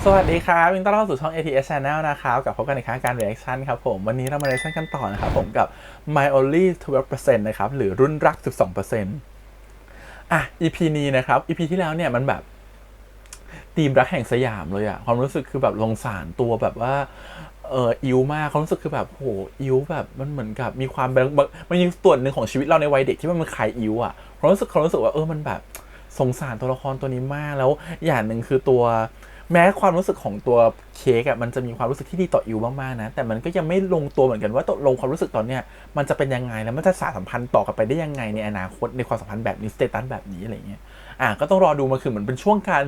สวัสดีครับยินดีต้อนรับเข้าสู่ช่อง ATS Channel นะครับกับพบกันในครั้งการ reaction ครับผมวันนี้เรามา reaction กันต่อนะครับผมกับ My Only 12% นะครับหรือรุ่นรัก 12% EP นี้นะครับ EP ที่แล้วเนี่ยมันแบบธีมรักแห่งสยามเลยอะความรู้สึกคือแบบสงสารตัวแบบว่าอิวมากความรู้สึกคือแบบโหอิวแบบมันเหมือนกับมีความมันยังส่วนหนึ่งของชีวิตเราในวัยเด็กที่มันคล้ายอิวอะความรู้สึกว่ามันแบบสงสารตัวละครตัวนี้มากแล้วอย่างหนึ่งคือตัวแม้ความรู้สึกของตัวเค้กอะมันจะมีความรู้สึกที่ดีต่ออิวมากๆนะแต่มันก็ยังไม่ลงตัวเหมือนกันว่าตกลงความรู้สึกตอนเนี้ยมันจะเป็นยังไงแล้วมันจะสานสัมพันธ์ต่อกันไปได้ยังไงในอนาคตในความสัมพันธ์แบบนี้สเตตัสแบบนี้อะไรเงี้ยก็ต้องรอดูมันคือเหมือนเป็นช่วงการ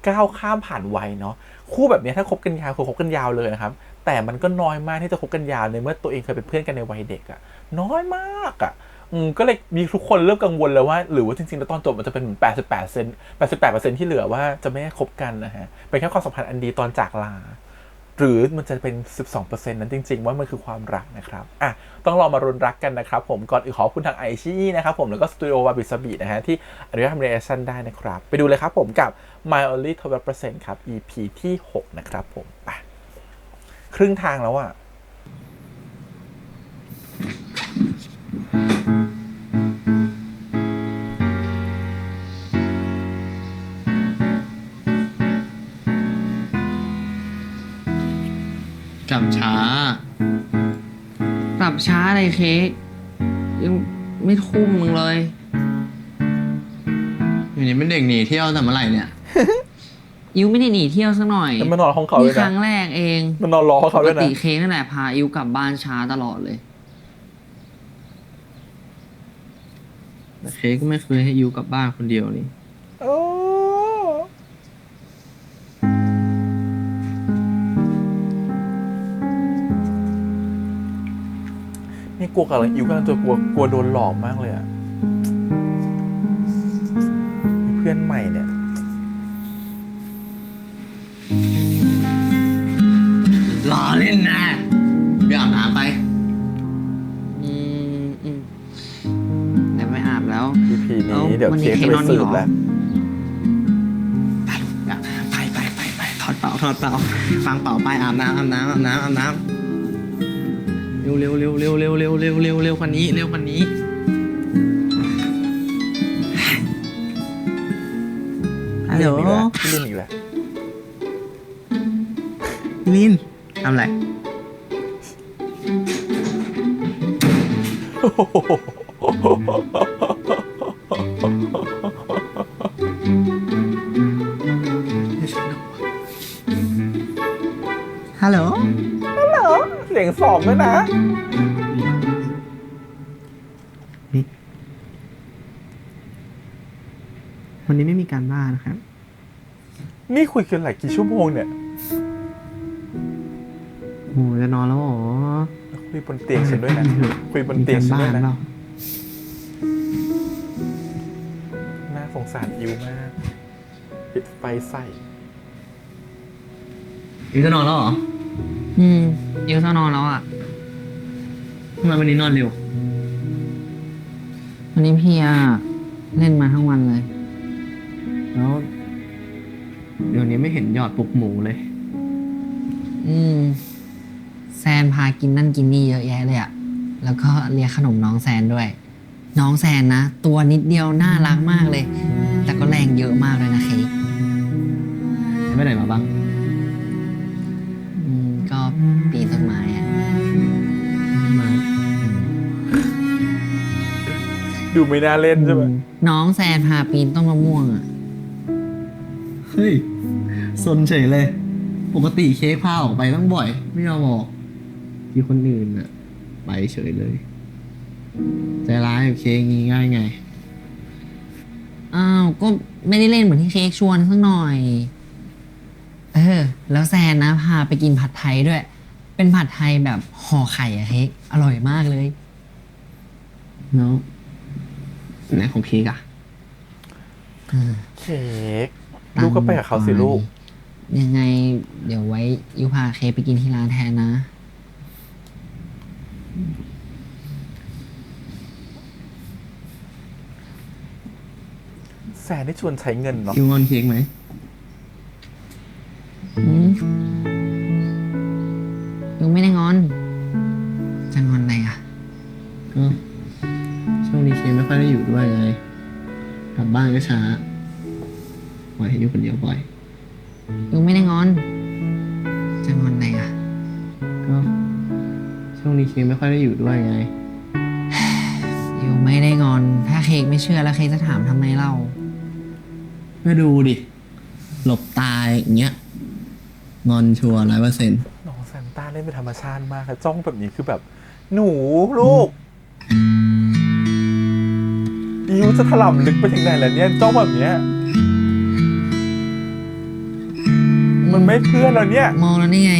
ก้าวข้ามผ่านวัยเนาะคู่แบบนี้ถ้าคบกันยาวคือคบกันยาวเลยนะครับแต่มันก็น้อยมากที่จะคบกันยาวในเมื่อตัวเองเคยเป็นเพื่อนกันในวัยเด็กอะน้อยมากอะก็เลยมีทุกคนเริ่มกังวลแล้วว่าหรือว่าจริงๆแล้วตอนจบมันจะเป็นเหมือน88%ที่เหลือว่าจะไม่คบกันนะฮะเป็นแค่ความสัมพันธ์อันดีตอนจากลาหรือมันจะเป็น 12% นั้นจริงๆว่ามันคือความรักนะครับต้องรอมารุนรักกันนะครับผมก่อนอื่นขอบคุณทางไอชีนะครับผมแล้วก็สตูดิโอวาบิสบีนะฮะที่อนุญาตทำรีแอคชั่นได้นะครับไปดูเลยครับผมกับ My Only 12% ครับ EP ที่6นะครับผมครึ่งทางแล้วอะกลับช้า กลับช้าเลยเค้กยังไม่ทุ่มมึงเลย อยู่นี่เป็นเด็กหนีเที่ยวแต่เมื่อไหร่เนี่ย อิวไม่ได้หนีเที่ยวสักหน่อย แล้วมันนอนห้องเขา นี่ ด้วย ค นะ รั้งแรกเอง มันนอนรอ ป เขา ก ด้วยนะ ติเค้กนั่นแหละพาอิวกลับบ้านช้าตลอดเลย แต่เค้กก็ไม่เคยให้ยูกลับบ้านคนเดียวนี่ โอ้นี่กลัวกับอิวกำลังจะกลัวโดนหลอกมากเลยอะมีเพื่อนใหม่เนี่ยรอเล่นนะไปอาบน้ำไป เดี๋ยวไม่อาบแล้ว EP นี้เดี๋ยว วัน เค้กจะไป นอน สื นี่ บ เหรอ แล้ว ไปอาบน้ำไปถอดเป่าฟังเป่าไปอาบน้ำเร็วกว่านี้ฮัลโหล พี่ลินอีกแล้ว ลินทำไรฮัลโหล เสียงสองด้วยนะ วันนี้ไม่มีการบ้านนะครับ นี่คุยกันหลายกี่ชั่วโมงเนี่ย โหจะนอนแล้วเหรอ คุยบนเตียงฉันด้วยนะคุยบนเตียงฉันด้วยนะ น่าสงสารอิวมากปิดไฟใส่ อิวจะนอนแล้วเหรอ อิวจะนอนแล้วอ่ะ ทำไมวันนี้นอนเร็ว วันนี้พี่เล่นมาทั้งวันเลย แล้วเดี๋ยวนี้ไม่เห็นหยอดปลุกหมูเลย แซนพากินนั่นกินนี่เยอะแยะเลยอะแล้วก็เรียกขนมน้องแซนด้วย น้องแซนนะ ตัวนิดเดียวน่ารักมากเลย แต่ก็แรงเยอะมากเลยนะเค้ก ไปไหนมาบ้าง ก็ปีนต้นไม้อะ มา ดูไม่น่าเล่นใช่ไหม น้องแซนพาปีนต้นมะม่วงอะ เฮ้ยสนเฉยเลย ปกติเค้กพาออกไปต้องบ่อย ไม่ยอมบอกที่คนอื่นอะไปเฉยเลย ใจร้ายกับเค้กงี้ง่ายไง อ้าวก็ไม่ได้เล่นเหมือนที่เค้กชวนสักหน่อย แล้วแซนนะพาไปกินผัดไทยด้วย เป็นผัดไทยแบบห่อไข่อะเค้กอร่อยมากเลย แล้วไหนของเค้กอะ เค้กลูกก็ไปกับเขาสิลูก ยังไงเดี๋ยวไว้ยูพาเค้กไปกินที่ร้านแทนนะ แซนได้ชวนใช้เงินเนาะ ยูงอนเค้กไหม อืม ไม่ค่อยได้อยู่ด้วยไง กลับบ้านก็ช้าปล่อยให้อยู่คนเดียวบ่อย ยูไม่ได้งอน จะงอนอะไรอ่ะ ก็ช่วงนี้เค้กไม่ค่อยได้อยู่ด้วยไง ยูไม่ได้งอน ถ้าเค้กไม่เชื่อแล้วเค้กจะถามทำไมเล่า ไม่ดูดิ หลบตายอย่างเงี้ย งอนชัวร์100%น้องแซนต้าเล่นเป็นธรรมชาติมากค่ะจ้องแบบนี้คือแบบ หนูลูกยูจะถล่ำลึกไปถึงไหนแล้วเนี่ยจ้องแบบเนี้ยมันไม่เพื่อนแล้วเนี่ย มองแล้วนี่ไง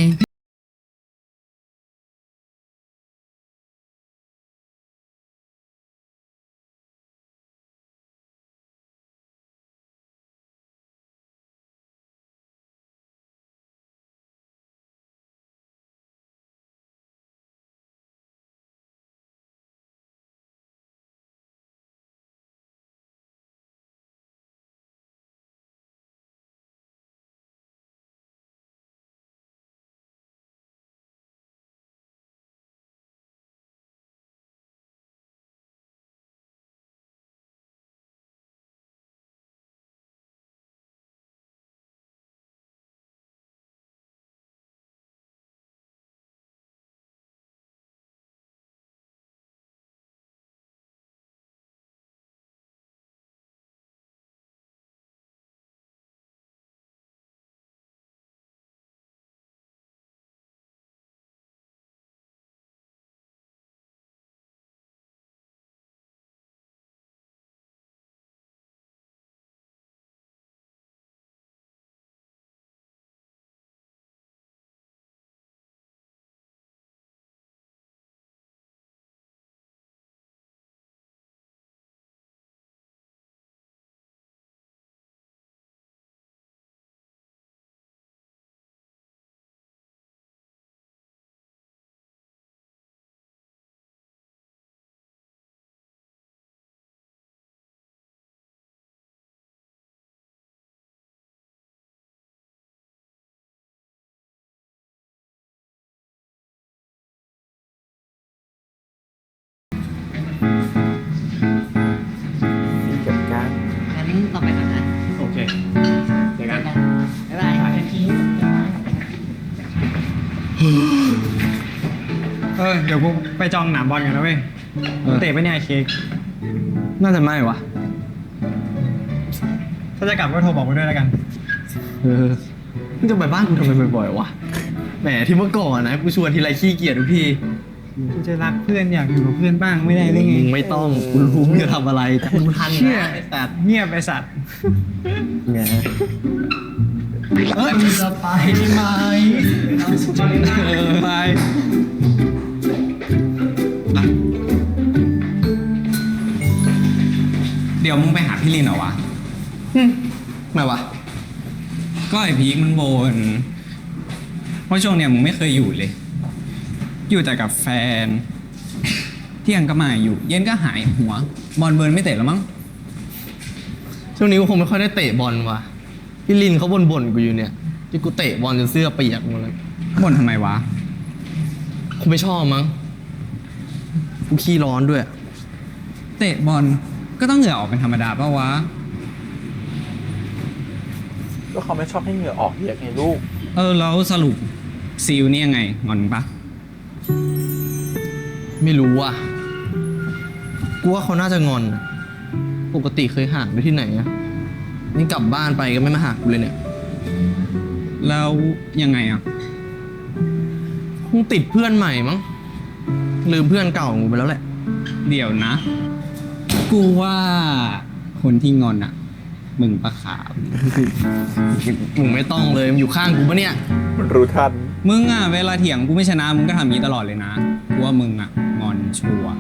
มีกับการ งั้นต่อไปก่อนนะ โอเคเจอกัน บ๊ายบาย เดี๋ยวกูไปจองหนามบอลกันนะเว้ยเตะไปเนี่ยไอ้เค้ก น่าจะไม่วะ ถ้าจะกลับก็โทรบอกกูด้วยแล้วกัน มึงจะไปบ้านกูทำไมบ่อยๆวะ แหมที่เมื่อก่อนนะกูชวนทีไรขี้เกียจทุกที กูจะรักเพื่อนอยากอยู่กับเพื่อนบ้างไม่ได้หรือไง มึงไม่ต้องกูรู้มึงจะทำอะไรแต่กูทัน เชื่อ นะไอ้สัตว์ เงียบไปสัตว์ ไงเฮ้ยมึงจะไปไหมไปเดี๋ยวมึงไปหาพี่ลินเหรอวะ ไม่วะ ก็ไอพีคมันบ่นเพราะช่วงเนี้ยมึงไม่เคยอยู่เลย อยู่แต่กับแฟน เที่ยงก็มาอยู่ เย็นก็หายหัว บอลเบิร์นไม่เตะแล้วมั้ง ช่วงนี้กูคงไม่ค่อยได้เตะบอลว่ะพี่ลินเขาบ่นๆกูอยู่เนี่ยที่กูเตะบอลจนเสื้อเปียกหมดเลย บ่นทำไมวะ กูไม่ชอบมั้งกูขี้ร้อนด้วย เตะบอลก็ต้องเหงื่อออกเป็นธรรมดาป่าวะ ก็เขาไม่ชอบให้เหงื่อออกเยอะไงลูก แล้วสรุปซีลนี่ยังไงงอนปะ ไม่รู้ว่ะกูว่าเขาน่าจะงอนนะปกติเคยห่างไปที่ไหนอะนี่กลับบ้านไปก็ไม่มาหากูเลยเนี่ย แล้วยังไงอ่ะ คงติดเพื่อนใหม่มั้งลืมเพื่อนเก่าของกูไปแล้วแหละ เดี๋ยวนะ กูว่าคนที่งอนอ่ะ มึงปะขาว มึงไม่ต้องเลยมึงอยู่ข้างกูปะเนี่ย มันรู้ทัน มึงอ่ะเวลาเถียงกูไม่ชนะมึงก็ทำอย่างนี้ตลอดเลยนะกูว่ามึงอ่ะงอนชัวร์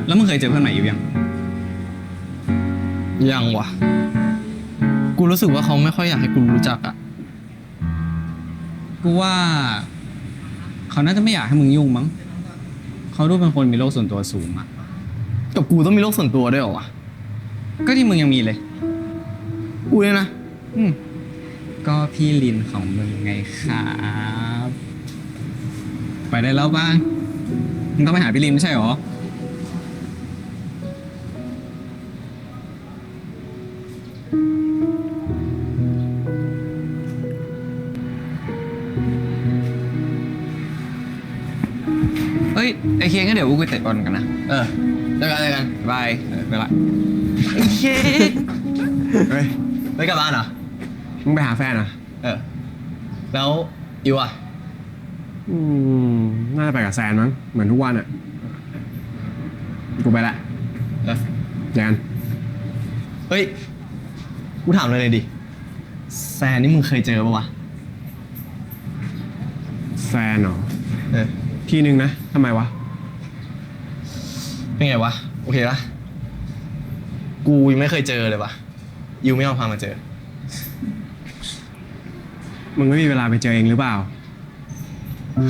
แล้วมึงเคยเจอเพื่อนใหม่อยู่ยัง ยังวะกูรู้สึกว่าเขาไม่ค่อยอยากให้กูรู้จักอะ กูว่าเขาน่าจะไม่อยากให้มึงยุ่งมั้งเขาดูเป็นคนมีโลกส่วนตัวสูงอ่ะ กับกูต้องมีโลกส่วนตัวด้วยเหรอวะ ก็ที่มึงยังมีเลย กูเนี่ยนะ ก็พี่ลินของมึงไงครับ ไปได้แล้วบ้าง มึงต้องไปหาพี่ลินไม่ใช่หรอ เฮ้ย ไอเคียงั้นเดี๋ยวกูไปเตะบอลกันนะ เออเจอกัน บายไปละ ไอ้เค้ก เฮ้ย ไม่กลับบ้านเหรอ มึงไปหาแฟนอ่ะ เออ แล้วอิวอ่ะ น่าจะไปกับแซนมั้ง เหมือนทุกวันอ่ะ กูไปละ เออ เจอกัน เฮ้ย กูถามเลยดิ แซนนี่มึงเคยเจอปะวะ แฟนเหรอ เออ ทีนึงนะทำไมวะ เป็นไงวะ โอเคปะกูยังไม่เคยเจอเลยวะอิวไม่ยอมพามาเจอ มึงไม่มีเวลาไปเจอเองหรือเปล่า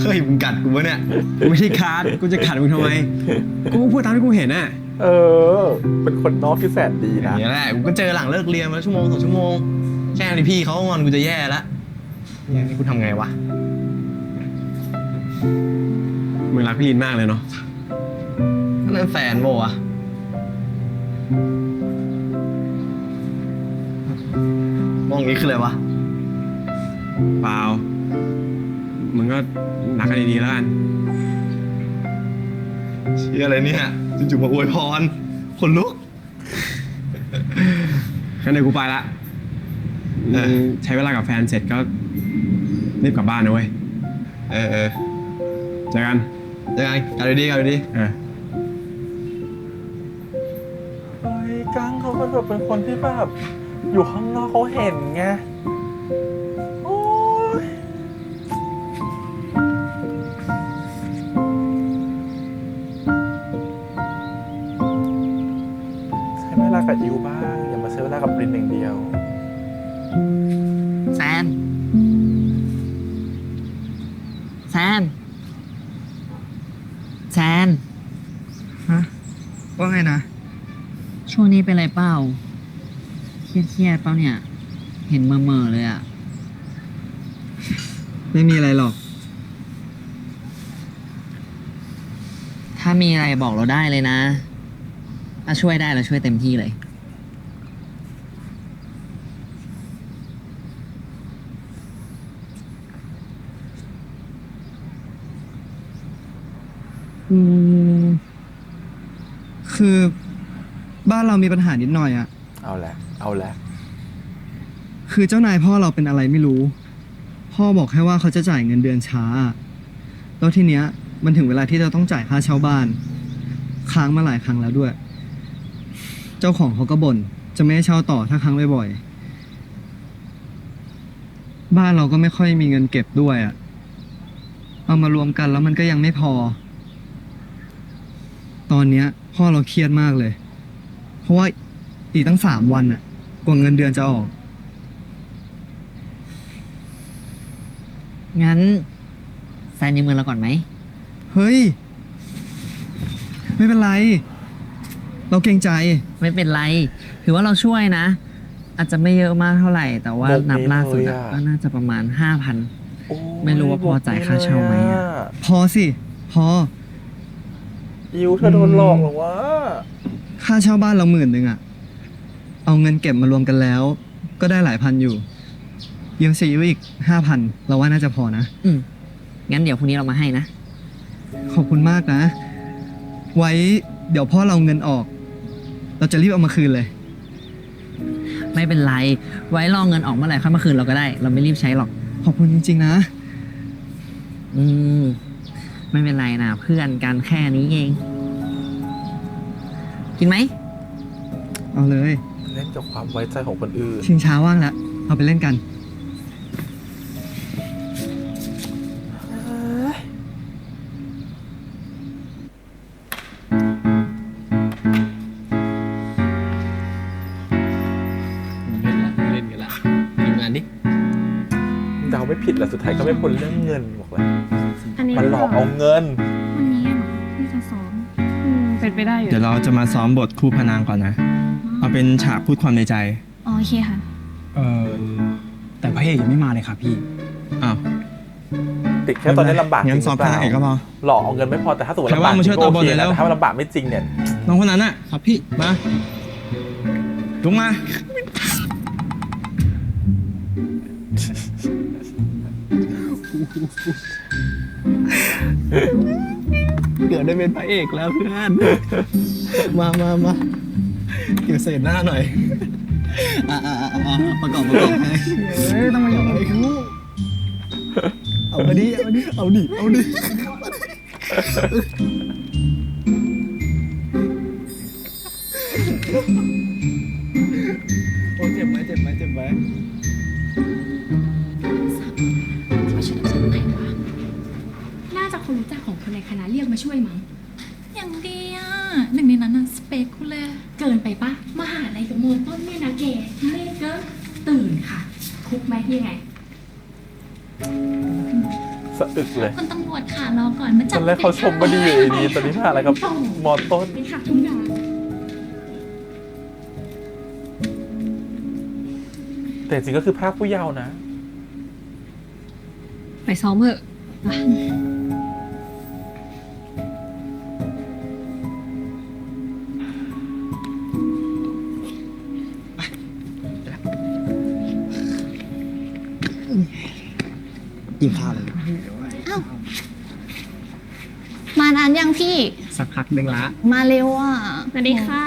เฮ้ยมึงกัดกูวะเนี่ย ไม่ใช่คัดกูจะขัดมึงทำไม กูพูดตามที่กูเห็นน่ะ เออ เป็นคนนอกที่แสนดี อย่า นะ งเงี้ยแหละ กูก็เจอหลังเลิกเรียนมาชั่วโมง2 ชั่วโมง แค่นี้พี่เขาก็งอนกูจะแย่แล้วอย่างนี้กูทำไงวะ มึงรักพี่ลินมากเลยเนาะ นั่นแฟนโบวะมองอย่างนี้คืออะไรวะ เปล่า มึงก็รักกันดีๆแล้วกัน เชื่ออะไรเนี่ยจู่ๆมาอวยพรคนลุก งั้นเดี๋ยวกูไปละ เออ มึงใช้เวลากับแฟนเสร็จก็รีบกลับบ้านนะเว้ย เออ เจอกัน เจอกันกันดีๆกันดี เออ เฮ้ยกังเขาก็แบบเป็นคนที่แบบอยู่ข้างนอกเขาเห็นไง โอ้ยใช้เวลากับอิวบ้าง อย่ามาใช้เวลากับปรินอย่างเดียว แซน แซน แซน ฮะว่าไงนะ ช่วงนี้เป็นไรเปล่า เครียดๆเปล่าเนี่ย เห็นเมื่อๆเลยอะ ไม่มีอะไรหรอก ถ้ามีอะไรบอกเราได้เลยนะ ถ้าช่วยได้เราช่วยเต็มที่เลย อืม คือบ้านเรามีปัญหานิดหน่อยอะ เอาแหละ เอาแหละ คือเจ้านายพ่อเราเป็นอะไรไม่รู้ พ่อบอกแค่ว่าเขาจะจ่ายเงินเดือนช้า แล้วทีเนี้ย มันถึงเวลาที่เราต้องจ่ายค่าเช่าบ้าน ค้างมาหลายครั้งแล้วด้วย เจ้าของเขาก็บ่นจะไม่ให้เช่าต่อถ้าค้างบ่อยๆ บ้านเราก็ไม่ค่อยมีเงินเก็บด้วยอะเอามารวมกันแล้วมันก็ยังไม่พอ ตอนเนี้ย พ่อเราเครียดมากเลย เพราะว่าอีกตั้ง3 วันอะกว่าเงินเดือนจะออก งั้นแซนยืมเงินเราก่อนไหม เฮ้ย ไม่เป็นไร เราเกรงใจ ไม่เป็นไร ถือว่าเราช่วยนะ อาจจะไม่เยอะมากเท่าไหร่ แต่ว่า มุกนี้ นับล่าสุด เลย อะ อะ ก็น่าจะประมาณ 5,000 โอ้ย ไม่รู้ว่าพอจ่ายค่าเช่าไหมอะ พอสิ พอ อิวเธอโดนหลอกเหรอวะ ค่าเช่าบ้านเรา10,000อะเอาเงินเก็บมารวมกันแล้ว ก็ได้หลายพันอยู่ยังเสียอีก5,000เราว่าน่าจะพอนะ งั้นเดี๋ยวพรุ่งนี้เรามาให้นะ ขอบคุณมากนะ ไว้เดี๋ยวพ่อเราเงินออก เราจะรีบเอามาคืนเลย ไม่เป็นไร ไว้รอเงินออกเมื่อไหร่ค่อยมาคืนเราก็ได้ เราไม่รีบใช้หรอก ขอบคุณจริงๆนะ อืม ไม่เป็นไรนะเพื่อนกันแค่นี้เอง กินไหม เอาเลย เล่นกับความไว้ใจของคนอื่น ชิงช้าว่างแล้ว เอาไปเล่นกัน เล่นกันละทำงานดิ เดาไม่ผิดแหละสุดท้ายก็ไม่พ้นเรื่องเงินบอกเลย อันนี้ มันหลอกเอาเงิน วันนี้เหรอที่จะซ้อมเป็นไปได้อยู่ เดี๋ยวเราจะมาซ้อมบทคู่พระนางก่อนนะ เอาเป็นฉากพูดความในใจ อ๋อโอเคค่ะ แต่พระเอกยังไม่มาเลยครับพี่ อ้าว ติดแค่ตอนนี้ลำบากจริ งั้ ง น ห ส รือ อบ เปล่า ทางเอกก็พอ หลอกเอาเงินไม่พอแต่ถ้าสมมติ ใคร ลำบาก ว่างมาช่วย จริงก็โอเค ตาบอดเลย นะ เร็ว แต่ถ้ามันลำบากไม่จริงเนี่ย น้องคนนั้นอ่ะ ครับพี่ มาลุกมา เกือบได้เป็นพระเอกแล้วเพื่อน มาเกี่ยวเศษหน้าหน่อยประกอบให้ต้องมาอย่างไรกูเอาดิ โอ้เจ็บไหม ช่วยฉันทำไมวะน่าจะคนรู้จักของคนในคณะเรียกมาช่วยมั้ง อย่างดีอ่ะหนึ่งในนั้นน่ะสเปคกูเลย เกินไปปะมหาลัยกับโมต้นเนี่ยนะแกเล่เกินตื่นค่ะ คุกไหมยังไง สะอึกเลย คุณตำรวจค่ะรอก่อนมา ต จั อบ นแรกเขาชมว่าดีอยู่ดีตอนนี้ผ่านอะไรกับมอต้น ไปค่ะทุกอย่าง แต่จริงก็คือภาคผู้เยาว์นะ ไปซ้อมเถอะ กินข้าวเลย มานานยังพี่ สักพักหนึ่งละ มาเร็วอ่ะ สวัสดีค่ะ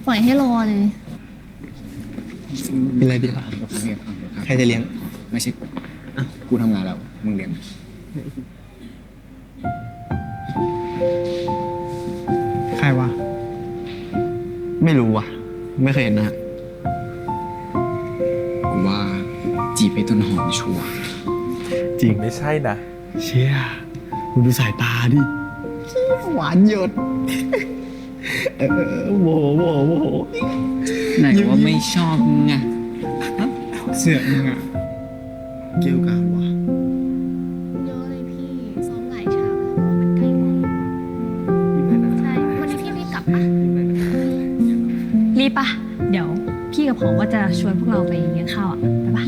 ปล่อยให้รอเลย กินอะไรดีล่ะใครจะเลี้ยง ไม่ใช่กูทำงานแล้ว มึงเลี้ยง ใครวะ ไม่รู้ว่ะ ไม่เคยเห็นนะ กูว่าจีบไอ้ต้นหอมชัวร์ จริง ไม่ใช่นะ เชี่ยมึงดูสายตาดิ หวานหยด โมโห ไหนว่าไม่ชอบมึงไง เสือกมึงอ่ะ เกี่ยวกันวะ เยอะเลยพี่ซ้อมหลายฉากแล้วมันใกล้หมดใช่วันนี้พี่รีบกลับอ่ะ รีบปะเดี๋ยวพี่กับของว่าจะชวนพวกเราไปเลี้ยงข้าวอ่ะ ไปปะ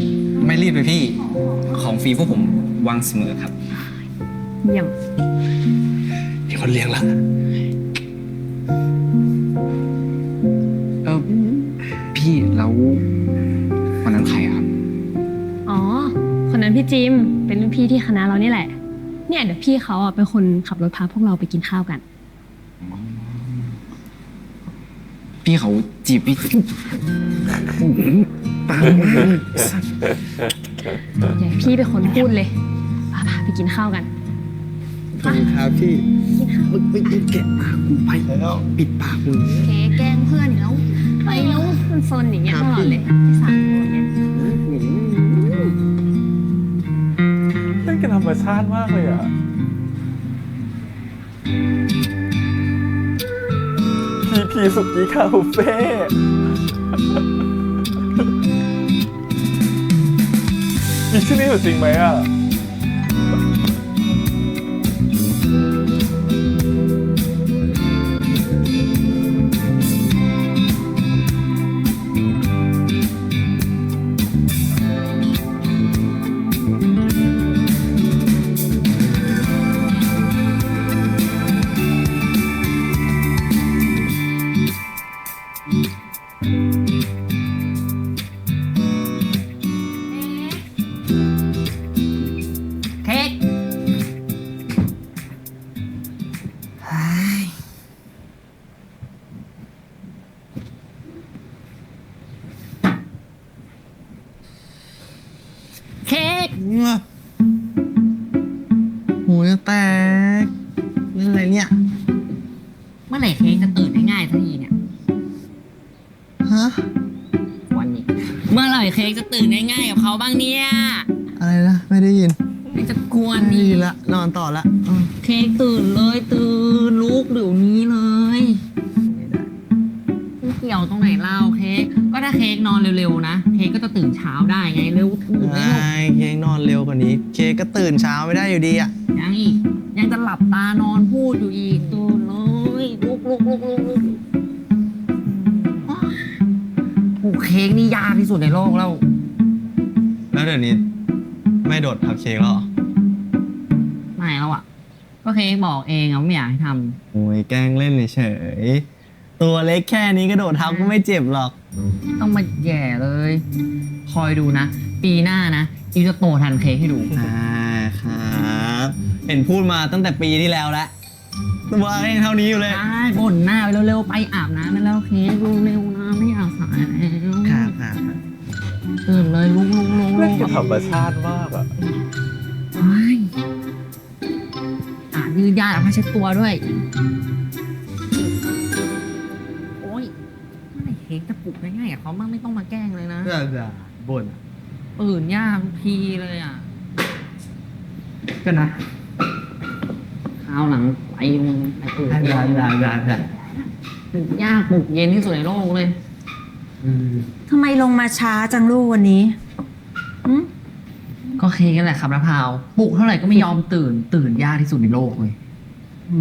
ไม่รีบเลยพี่ ของฟรีพวกผมวางเสมอครับ เยี่ยม มีคนเลี้ยงละ พี่แล้ววันนั้นใครอะครับ อ๋อ คนนั้นพี่จิม เป็นรุ่นพี่ที่คณะเรานี่แหละ เนี่ยเดี๋ยวพี่เขาอ่ะเป็นคนขับรถพาพวกเราไปกินข้าวกัน พี่เขาจีบพี่ เดี๋ยวพี่เป็นคนพูดเลยพาไปกินข้าวกัน ขอบคุณครับพี่มึงไปแกะปากกูไปแล้วปิดปากมึง เคแกล้งเพื่อนอีกแล้ว ไปแล้วมันซนอย่างเงี้ยตลอดเลยที่สั่งอย่างเงี้ย เล่นกันธรรมชาติมากเลยอ่ะ พีสุกี้คาเฟ่มีชื่อนี้อยู่จริงไหมอ่ะหูจะแตกเรื่องอะไรเนี่ย เมื่อไหร่เค้กจะตื่นได้ง่ายสักทีเนี่ย ฮะ วันนี้ เมื่อไหร่เค้กจะตื่นได้ง่ายกับเขาบ้างเนี่ย อะไรนะ ไม่ได้ยิน ไม่จะกวน ไม่ได้ นี่ ยินละ นอนต่อละ เค้กตื่นเลยตื่นลุกเดี๋ยวนี้เลยไม่เกี่ยวตรงไหนเล่าเค้กก็ถ้าเค้กนอนเร็วๆนะเค้กก็จะตื่นเช้าได้ไงเร็วตื่นเร็ว เค้กนอนเร็วกว่านี้ เค้กก็ตื่นเช้าไม่ได้อยู่ดีอ่ะ ยังอีกยังจะหลับตานอนพูดอยู่อีกตื่นเลยลุกโอ้เค้กนี่ยากที่สุดในโลกแล้ว แล้วเดี๋ยวนี้ ไม่โดดพับเค้กแล้วเหรอ ไม่แล้วอ่ะ ก็เค้กบอกเองอ่ะว่าไม่อยากให้ท โอ้ยแกล้งเล่นเฉยๆตัวเล็กแค่นี้กระโดดทับก็ไม่เจ็บหรอก ำต้องมาแย่เลย คอยดูนะ ปีหน้านะอิวจะโตทันเค้กให้ดู ครับ เห็นพูดมาตั้งแต่ปีที่แล้วแล้วตัวยังเท่านี้อยู่เลย ใช่บ่นหน้าไปเร็วๆ ไปอาบน้ำไปแล้วเค้กเร็วๆนะไม่อยากสายแล้ว ครับ ตื่นเลยลุก เล่นกับธรรมชาติมากอะ ยืนยาดเอาผ้าเช็ดตัวด้วย โอ๊ยเมื่อไหร่เค้กจะปลุกง่ายๆกับเขาบ้างไม่ต้องมาแกล้งเลยนะ ด่าบ่น ตื่นยากทุกทีเลยอ่ะ ก็นะ คราวหลังไปมึงไปตื่น ได้ ปลุกยากปลุกเย็นที่สุดในโลกเลย ทำไมลงมาช้าจังลูกวันนี้หึ ก็เค้กนั่นแหละครับนะพาวปลุกเท่าไหร่ก็ไม่ยอมตื่นยากที่สุดในโลกเลย หื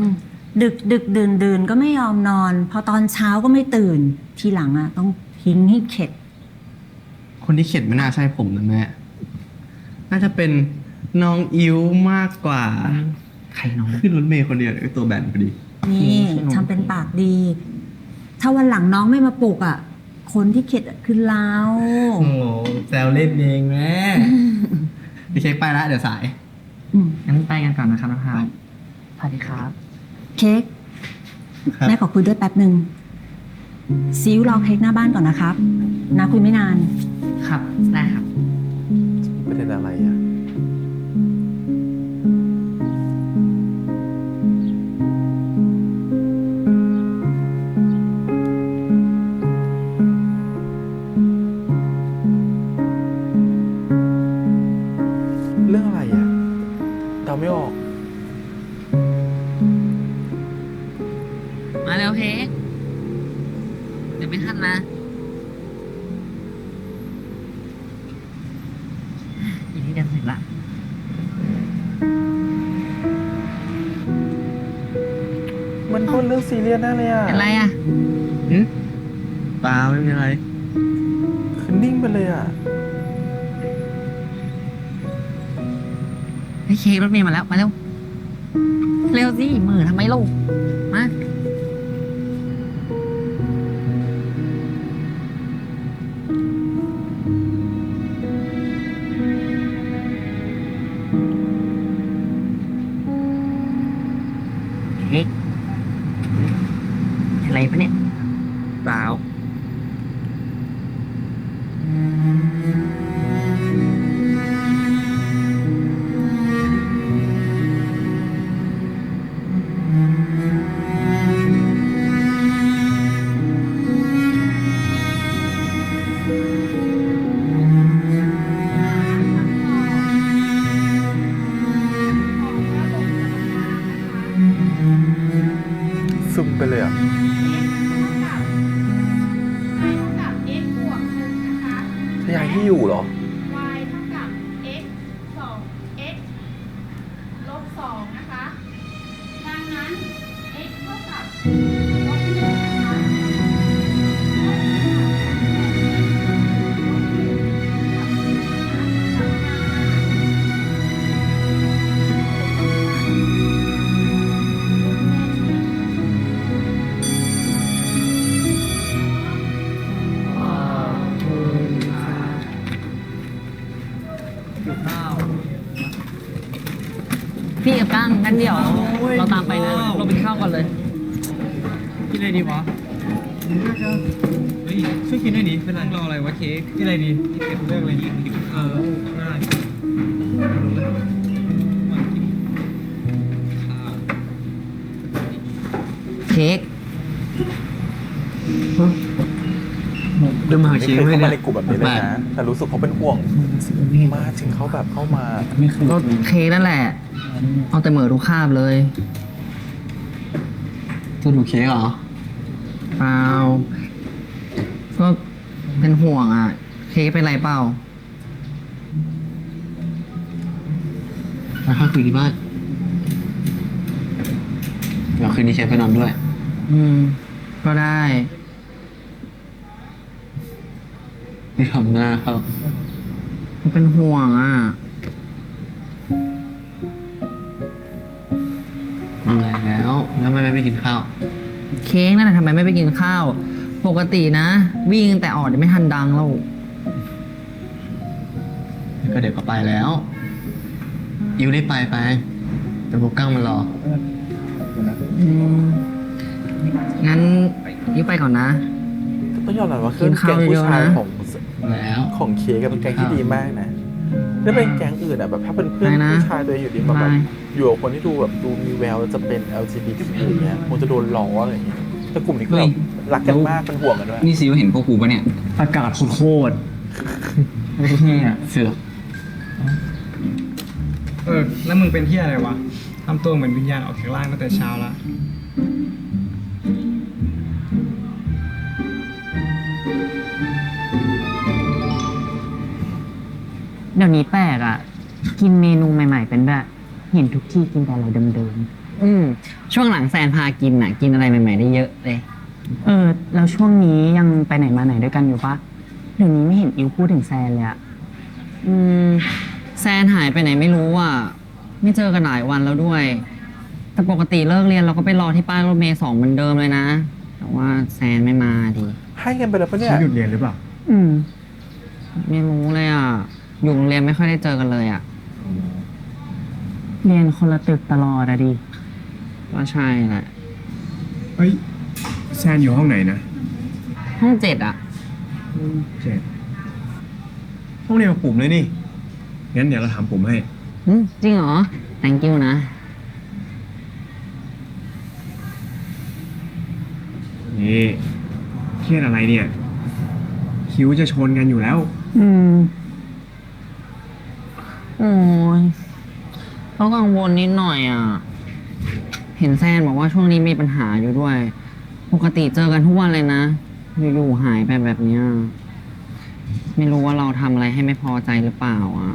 มดึกดึกดื่นดื่นก็ไม่ยอมนอน พอตอนเช้าก็ไม่ตื่น ทีหลังอ่ะ ต้องทิ้งให้เข็ด คนที่เข็ดไม่น่าใช่ผมนะแม่ น่าจะเป็นน้องอิ๋วมากกว่า ใครน้อง ขึ้นรถเมย์คนเดียวไอ้ตัวแบนพอดี นี่ทำเป็นปากดี ถ้าวันหลังน้องไม่มาปลุกอ่ะ คนที่เข็ดอะคือเรา โอ้โหแซวเล่นเองแม่ พี่เช็คไปแล้วเดี๋ยวสาย อืม งั้นไปกันก่อนนะครับนะพาวสวัสดีครับ เค้ก ครับ แม่ขอคุยด้วยแป๊บหนึ่งซิวรอเค้กหน้าบ้านก่อนนะครับนะคุยไม่นาน ครับ ได้ครับ ประเด็นอะไรอะ เรื่องอะไรอะเดาไม่ออก มาเร็วเค้กเดี๋ยวไม่ทันนะอีกที่เดินเสร็จละ มันก็เรื่องซีเรียสแน่เลยอะ เป็นไรอ่ะ เปล่าไม่มีอะไร คือนิ่งไปเลยอะ ให้เค้กรถเมย์มาแล้ว มาเร็ว เร็วสิมือทำไมลูกมา เค้กอะไรปะเนี่ย เปล่า ซึมไปเลยอะ กับ x บวก1นะคะ ทยายที่อยู่เหรอ y เท่ากับ x 2 x ลบ2นะคะ ดังนั้น x เท่ากับลบ1นะคะ พี่กับกั้งงั้นเดี๋ยวเราตามไปนะ เราไปข้าวก่อนเลย กินอะไรดีวะเฮ้ยช่วยกินด้วยดิเป็นไรรออะไรวะเค้กกินอะไรดีเก็บเลือกอะไรดีได้รู้แล้วมากินข้าว เค้ก เดินมาหา ไม่ เค้ก เคย ไม่ เข้า ได้ มาในกลุ่มแบบนี้เลยนะ แต่รู้สึกเขาเป็นห่วงมากถึงเขาแบบเข้ามา ก็เค้กนั่นแหละ เอาแต่เหมือทุกคาบเลย ตัวหนูเค้กเหรอ เปล่า ก็เป็นห่วงอ่ะ เค้กเป็นไรเปล่า มาเข้าคุยที่บ้านเดี๋ยวคืนนี้เชฟไปนอนด้วย ก็ได้ ไม่ทำหน้าเขา มันเป็นห่วงอ่ะ ไม่ไปกินข้าว เค้กนั่นแหละทำไมไม่ไปกินข้าว ปกตินะ วิ่งแต่ออดยังไม่ทันดังแล้ว ก็เดี๋ยวก็ไปแล้วอิวรีบไปแต่พวกกั้งมันรอ อืมงั้นยุบไปก่อนนะ ต้องยอมรับว่าคือ กิน แก๊ ข้าว งผู้ เยอะ ชาย ๆนะ แล้ว ของเคกับเป็นแก๊งที่ดีมากนะถ้าเป็นแก๊งอื่นอะแบบถ้าเป็นเพื่อน ไปนะ ผู้ชายตัวเองอยู่ดีมาแบบ บาย อยู่กับคนที่ดูแบบดูมีแววจะเป็น LGBT อย่างเงี้ยคงจะโดนล้ออะไรอย่างเงี้ยแต่กลุ่มนี้ก็แบบรักกันมากเป็นห่วงกันด้วย นี่ซิวเห็นพวกกูปะเนี่ย อากาศโคตร เสือก แล้วมึงเป็นที่อะไรวะทำตัวเหมือนวิญญาณออกจากร่างตั้งแต่เช้าละ เดี๋ยวนี้แปลกอ่ะ กินเมนูใหม่ ๆ เป็นแบบเห็นทุกที่กินแต่อะไรเดิมๆช่วงหลังแซนพากินอ่ะ กินอะไรใหม่ ๆ ได้เยอะเลย แล้วช่วงนี้ยังไปไหนมาไหนด้วยกันอยู่ปะเดี๋ยวนี้ไม่เห็นอิวพูดถึงแซนเลยอะ แซนหายไปไหนไม่รู้อ่ะ ไม่เจอกันหลายวันแล้วด้วย แต่ปกติเลิกเรียนเราก็ไปรอที่ป้ายรถเมล์2เหมือนเดิมเลยนะ แต่ว่าแซนไม่มาดิ ให้กันไปแล้วปะเนี่ย เขาหยุดเรียนหรือเปล่า อืม ไม่รู้เลยอ่ะ อยู่โรงเรียนไม่ค่อยได้เจอกันเลยอ่ะ เรียนคนละตึกตลอดอะดิ ก็ใช่แหละ เฮ้ย แซนอยู่ห้องไหนนะ ห้อง7อ่ะ ห้องเดียวกับปุ่มเลยนี่ งั้นเดี๋ยวเราถามปุ่มให้ จริงเหรอ thank you นะ นี่เครียดอะไรเนี่ย คิ้วจะชนกันอยู่แล้ว อืม โอ้ยเขากังวลนิดหน่อยอ่ะ เห็นแซนบอกว่าช่วงนี้มีปัญหาอยู่ด้วย ปกติเจอกันทุกวันเลยนะ อยู่ๆหายไปแบบเนี้ย ไม่รู้ว่าเราทำอะไรให้ไม่พอใจหรือเปล่าอ่ะ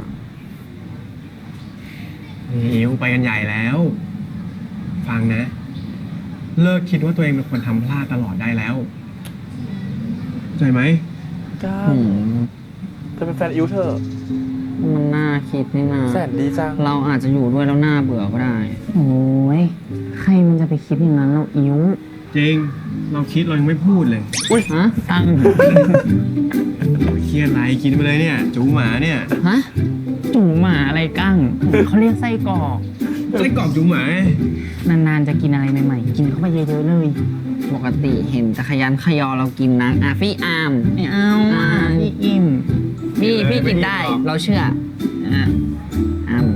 อิวไปกันใหญ่แล้ว ฟังนะ เลิกคิดว่าตัวเองเป็นคนทำพลาดตลอดได้แล้วเข้าใจไหม ก้า อืม เธอเป็นแฟนอิวเธอ มันน่าคิดนี่นะ แสนดีจัง เราอาจจะอยู่ด้วยแล้วน่าเบื่อก็ได้ โอ้ย ใครมันจะไปคิดอย่างนั้นเราอิว จริง เราคิดเรายังไม่พูดเลย ฮะ ตัง เครียดอะไรกินไปเลยเนี่ย จูหมาเนี่ย ฮะ จูหมาอะไรกั้งเขาเรียกไส้กรอก ไส้กรอกจูหมา นานๆจะกินอะไรใหม่ๆ กินเข้าไปเยอะๆเลย ปกติเห็นจะขยันขยอเรากินนะอ่ะพี่อาร์ม ไม่เอาอ่ะพี่อิ่ม พี่กินได้ เราเชื่ออ่ะอาร์ม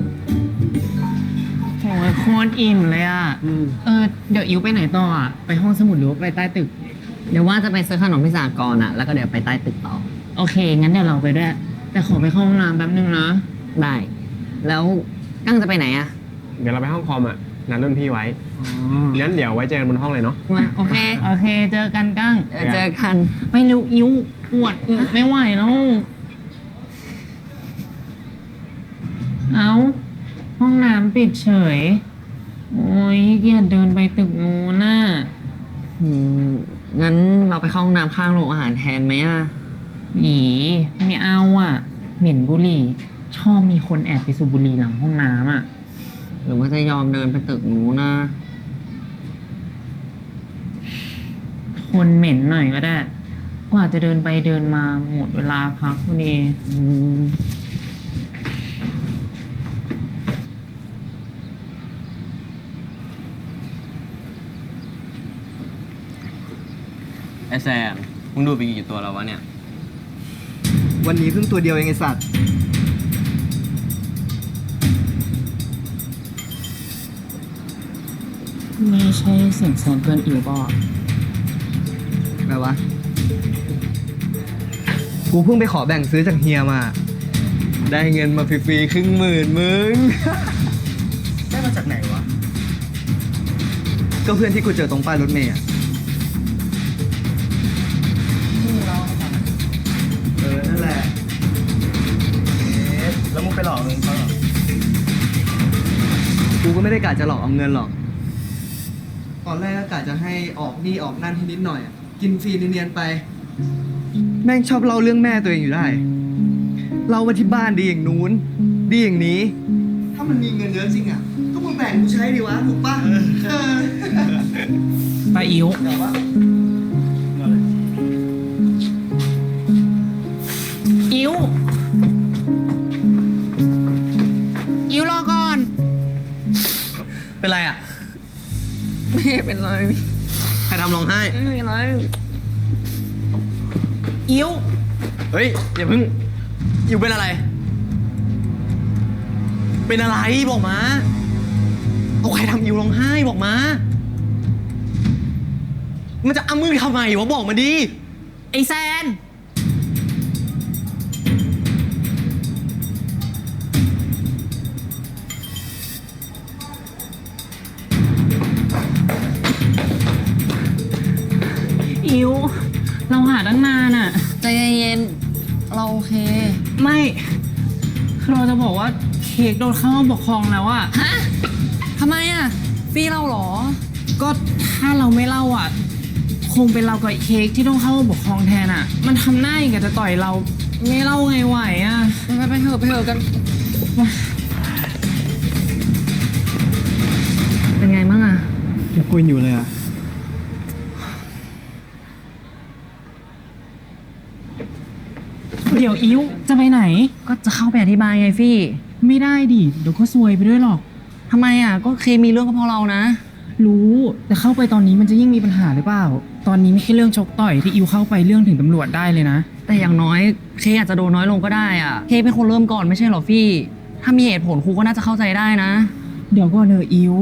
โอ้ยโคตรอิ่มเลยอ่ะ เดี๋ยวอิวไปไหนต่ออ่ะ ไปห้องสมุดหรือว่าไปใต้ตึก เดี๋ยวว่าจะไปซื้อขนมที่สหกรณ์อ่ะ แล้วก็เดี๋ยวไปใต้ตึกต่อ โอเค งั้นเดี๋ยวเราไปด้วย แต่ขอไปเข้าห้องน้ำแป๊บนึงนะ ได้ แล้วกั้งจะไปไหนอ่ะ เดี๋ยวเราไปห้องคอมอ่ะนัดรุ่นพี่ไว้ งั้นเดี๋ยวไว้เจอกันบนห้องเลยเนาะ โอเค โอเค เจอกันกั้ง เจอกัน ไม่เร็วอิวปวดอึไม่ไหวแล้ว เอาห้องน้ำปิดเฉย โอ้ยเกียจเดินไปตึกนู้นน่ะ งั้นเราไปเข้าห้องน้ำข้างโรงอาหารแทนไหมอ่ะ อีไม่เอาอ่ะ เหม็นบุหรี่ ชอบมีคนแอบไปสูบบุหรี่หลังห้องน้ำอ่ะ หรือว่าจะยอมเดินไปตึกนู้นนะ คนเหม็นหน่อยก็ได้ กว่าจะเดินไปเดินมาหมดเวลาพักพอดี ไอแซม มึงดูไปกี่ตัวแล้ววะเนี่ย วันนี้เพิ่งตัวเดียวเองไอสัตว์ ไม่ใช่เสียงแซนเพื่อนอิวบอก แปลว่า กูเพิ่งไปขอแบ่งซื้อจากเฮียมา ได้เงินมาฟรีๆ1,000,000มึง ได้มาจากไหนวะ ก็เพื่อนที่กูเจอตรงป้ายรถเมล์อะนั่นแหละแล้วมึงไปหลอกเงินเขาเหรอ กูก็ไม่ได้กะจะหลอกเอาเงินหรอก ตอนแรกก็กะจะให้ออกนี่ออกนั่นให้นิดหน่อยอะกินฟรีเนียนๆไป แม่งชอบเล่าเรื่องแม่ตัวเองอยู่ได้ เล่าว่าที่บ้านดีอย่างนู้น ดีอย่างนี้ ท ามันมีเงินเยอะจริงอ่ะ ก็มาแบ่งกูใช้ดีวะ ถูกป่ะ ป้าอิ๋ว เดี๋ยววะ อิ๋วอิ๋วรอก่อน เป็นไรอ่ะ ไม่เป็นไร ใครทำร้องไห้ ไม่เป็นไร อิ๋ว เฮ้ยอย่าเพิ่งอยู่เป็นอะไร เป็นอะไรบอกมาเอาใครทำอิวร้องไห้บอกมา มันจะเอามือทำไมวะบอกมาดิ ไอ้แซน อิ๋วเราหาตั้งนานอ่ะ ใจเย็นๆเราโอเค ไม่คือเราจะบอกว่าเค้กโดนเข้าห้องปกครองแล้วอะ ฮะทำไมอ่ะฟรีเราเหรอ ก็ถ้าเราไม่เล่าอะคงเป็นเรากับเค้กที่ต้องเข้าห้องปกครองแทนอะมันทำหน้าอย่างกับจะต่อยเรา ไม่เล่าไงไหวอะ ไปเถอะกัน เป็นไงบ้างอ่ะ ยังคุยอยู่เลยอ่ะ เดี๋ยวอิ๋วจะไปไหน ก็จะเข้าไปอธิบายไงฟี่ ไม่ได้ดิเดี๋ยวก็ซวยไปด้วยหรอก ทำไมอ่ะ ก็เคมีเรื่องก็เพราะเรานะ รู้แต่เข้าไปตอนนี้มันจะยิ่งมีปัญหาหรือเปล่า ตอนนี้ไม่ใช่เรื่องชกต่อยที่อิ๋วเข้าไปเรื่องถึงตำรวจได้เลยนะ แต่อย่างน้อยเคอาจจะโดนน้อยลงก็ได้อ่ะ เคเป็นคนเริ่มก่อนไม่ใช่เหรอฟี่ ถ้ามีเหตุผลครูก็น่าจะเข้าใจได้นะ เดี๋ยวก่อนเนอะอิ๋ว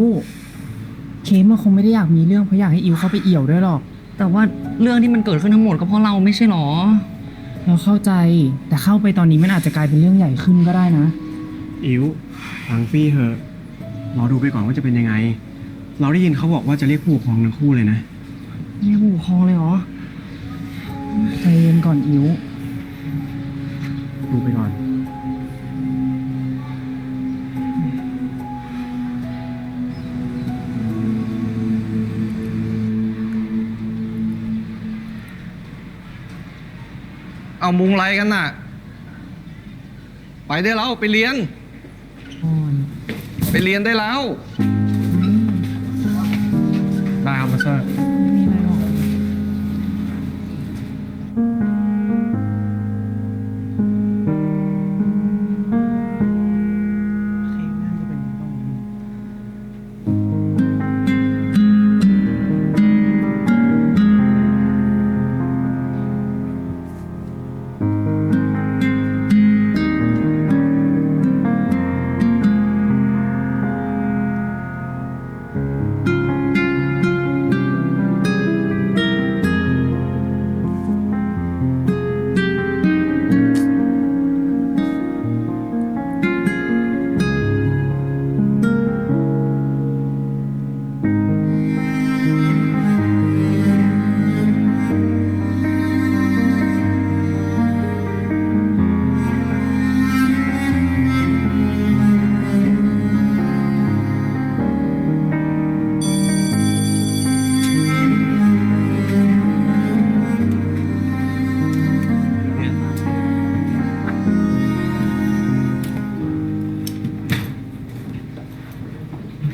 เคมันคงไม่ได้อยากมีเรื่องเพราะอยากให้อิ๋วเข้าไปเอี่ยวด้วยหรอก แต่ว่าเรื่องที่มันเกิดขึ้นทั้งหมดก็เพราะเราไม่ใช่หรอ เราเข้าใจแต่เข้าไปตอนนี้มันอาจจะกลายเป็นเรื่องใหญ่ขึ้นก็ได้นะ อิ๋วฟังฟี่เถอะรอดูไปก่อนว่าจะเป็นยังไง เราได้ยินเขาบอกว่าจะเรียกผู้ปกครองทั้งคู่เลยนะ นี่ผู้ปกครองเลยเหรอ ใจเย็นก่อนอิ๋ว ดูไปก่อน เอามุงไรกันน่ะ ไปได้แล้วไปเรียน ไปเรียนได้แล้ว ได้ครับมาสเตอร์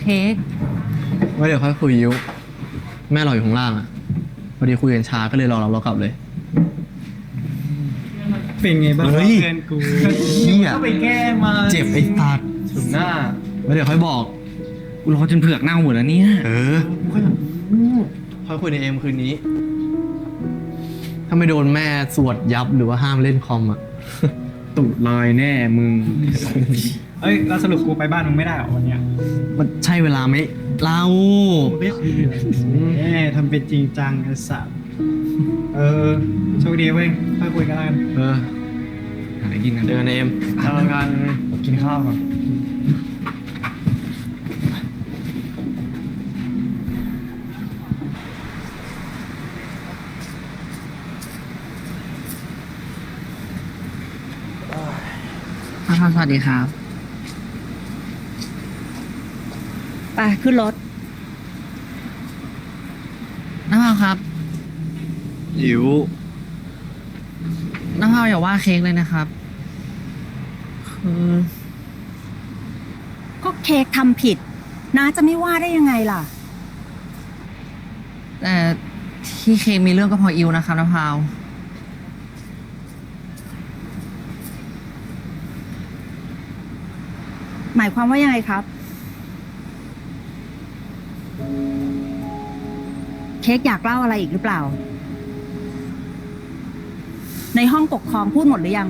เค้ก ไว้เดี๋ยวค่อยคุยยิ้ว แม่รออยู่ข้างล่างอ่ะพอดีคุยกันช้าก็เลยรอเรากลับเลย เป็นไงบ้าง เฮ้ย เพื่อนกู เหี้ย เข้าไปแก้มา เจ็บไอ้ตัด ถึงหน้า ไว้เดี๋ยวค่อยบอก กูรอจนเผือกเน่าหมดแล้วเนี่ย ค่อยคุยในเอ็มคืนนี้ ถ้าไม่โดนแม่สวดยับหรือว่าห้ามเล่นคอมอ่ะ ตูดลอยแน่มึง เอ้ยแล้วสรุปกูไปบ้านมึงไม่ได้เหรอวันเนี้ย มันใช่เวลาไหมเรา แน่ทำเป็นจริงจังไอ้สัสโชคดีเว้ยค่อยคุยกันแล้วกัน หาอะไรกินกันเจอกันในเอ็ม เจอกันกินข้าวก่อน สวัสดีครับ ไปขึ้นรถ น้าพาวครับ อิ๋ว น้าพาวอย่าว่าเค้กเลยนะครับ คือ ก็เค้กทำผิดน้าจะไม่ว่าได้ยังไงล่ะ แต่ที่เค้กมีเรื่องก็เพออิวนะครับนะพาว หมายความว่ายังไงครับ เค้กอยากเล่าอะไรอีกหรือเปล่า ในห้องปกครองพูดหมดหรือยัง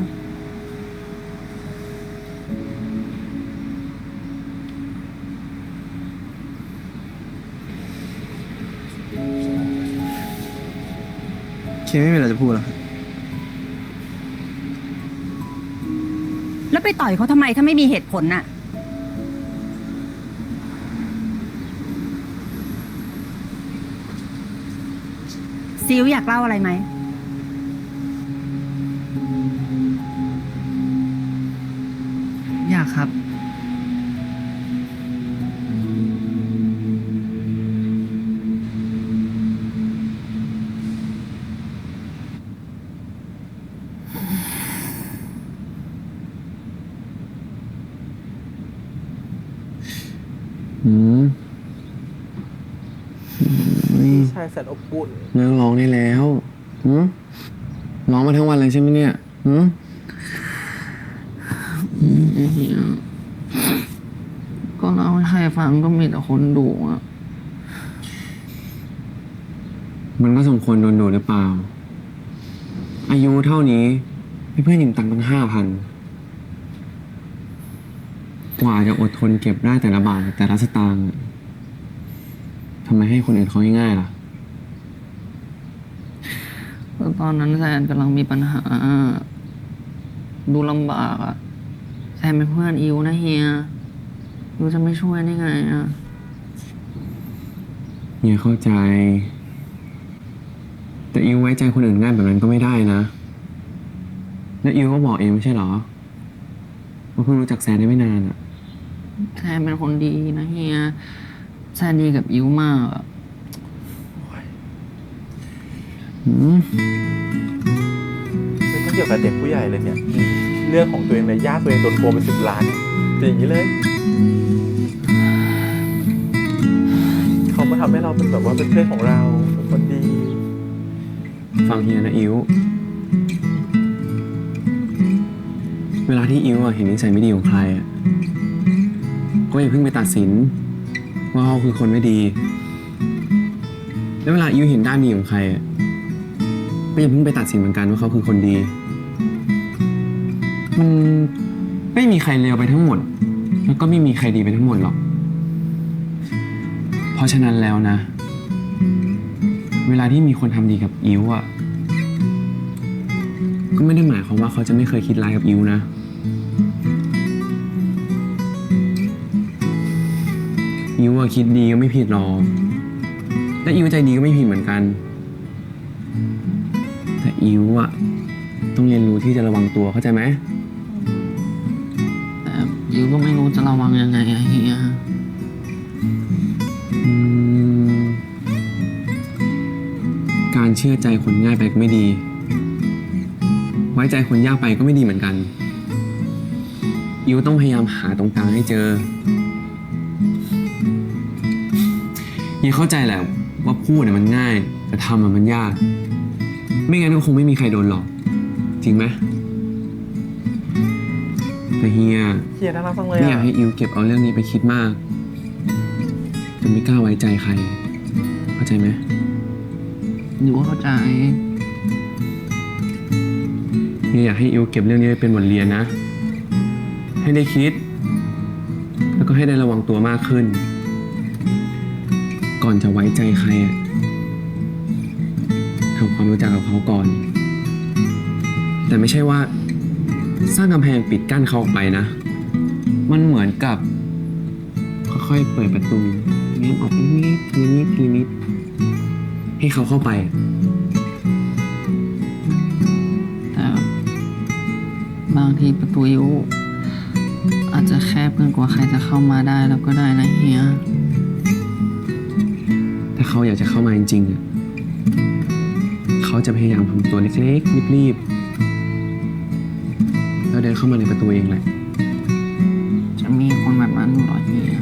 เคไม่มีอะไรจะพูดแล้วครับ แล้วไปต่อยเขาทำไมถ้าไม่มีเหตุผลน่ะ ซิลอยากเล่าอะไรไหม อยากครับ ชายแสนอบอุ่น เลิกร้องได้แล้วร้องมาทั้งวันเลยใช่ไหมเนี่ย เฮียก็เล่าให้ใครฟังก็มีแต่คนดุอ่ะ มันก็สมควรโดนโดดหรือเปล่า อายุเท่านี้ให้เพื่อนยืมตังค์ตั้ง5,000 กว่าจะอดทนเก็บได้แต่ละบาทแต่ละสตางค์ทำไมให้คนอื่นเขาง่ายๆล่ะ ตอนนั้นแซนกำลังมีปัญหา ดูลำบากอะแซนเป็นเพื่อนอิวนะเฮียอิวจะไม่ช่วยได้ไงอะ เฮียเข้าใจ แต่อิวไว้ใจคนอื่นง่ายแบบนั้นก็ไม่ได้นะ แล้วอิวก็บอกเองไม่ใช่เหรอว่าเพิ่งรู้จักแซนได้ไม่นานอะ แซนเป็นคนดีนะเฮียแซนดีกับอิวมากอะ ไม่ต้องเกี่ยวกับเด็กผู้ใหญ่เลยเนี่ย เรื่องของตัวเองเลยญาติตัวเองโดนโกงไป10 ล้านเป็นอย่างนี้เลย เขามาทำให้เราเป็นแบบว่าเป็นเพื่อนของเราเป็นคนดี ฟังเฮียนะอิวเวลาที่อิวเห็นนิสัยไม่ดีของใครก็อย่าเพิ่งไปตัดสินว่าเขาคือคนไม่ดี แล้วเวลาอิวเห็นด้านดีของใครก็อย่าเพิ่งไปตัดสินเหมือนกันว่าเขาคือคนดี มันไม่มีใครเลวไปทั้งหมด แล้วก็ไม่มีใครดีไปทั้งหมดหรอก เพราะฉะนั้นแล้วนะ เวลาที่มีคนทำดีกับอิวก็ไม่ได้หมายความว่าเขาจะไม่เคยคิดร้ายกับอิวนะ อิวคิดดีก็ไม่ผิดหรอกและอิวใจดีก็ไม่ผิดเหมือนกัน แต่อิวต้องเรียนรู้ที่จะระวังตัวเข้าใจไหม แต่อิวก็ไม่รู้จะระวังยังไงอะเฮีย การเชื่อใจคนง่ายไปก็ไม่ดี ไว้ใจคนยากไปก็ไม่ดีเหมือนกัน อิวต้องพยายามหาตรงกลางให้เจอยังเข้าใจแหละว่าพูดมันง่ายแต่ทำมันยาก ไม่งั้นก็คงไม่มีใครโดนหรอกจริงไหมแต่เฮีย น่ารักจังเลย ไม่อยากให้อิวเก็บเอาเรื่องนี้ไปคิดมากจนไม่กล้าไว้ใจใครเข้าใจไหม อิวเข้าใจ เฮียอยากให้อิวเก็บเรื่องนี้ไปเป็นบทเรียนนะ ให้ได้คิด แล้วก็ให้ได้ระวังตัวมากขึ้น ก่อนจะไว้ใจใครทำความรู้จักกับเขาก่อน แต่ไม่ใช่ว่าสร้างกำแพงปิดกั้นเขาออกไปนะ มันเหมือนกับค่อยๆเปิดประตูเงี้ยออกนิดทีนิดทีนิดให้เขาเข้าไป แต่บางทีประตูอิวอาจจะแคบเกินกว่าใครจะเข้ามาได้แล้วก็ได้นะเฮีย ถ้าเขาอยากจะเข้ามาจริงๆเขาจะพยายามทำตัวเล็กๆรีบๆแล้วเดินเข้ามาในประตูเองแหละ ใช่ จะมีคนแบบนั้นเหรอเฮีย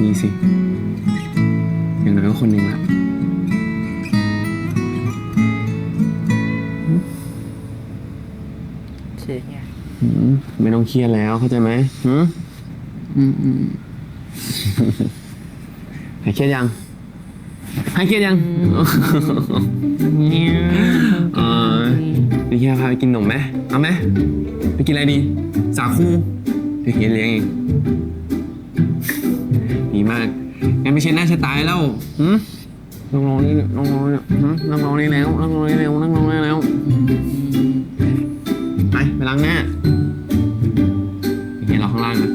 มีสิ อย่างน้อยก็คนหนึ่งละ เค้กไง ไม่ต้องเครียดแล้วเข้าใจไหมหายเครียดยังหายเครียดยังนี่แค่พาไปกินขนมไหมเอาไหมไปกินอะไรดีสาคูเดี๋ยวเฮียเลี้ยงเองดีมากงั้นไปเช็ดหน้าเช็ดตาแล้วนั่งรอนี่นั่งรอนี่นั่งรอนี่แล้วนั่งรอนี่แล้วนั่งรอนี่แล้วไปล้างหน้าเฮียรอข้างล่างนะ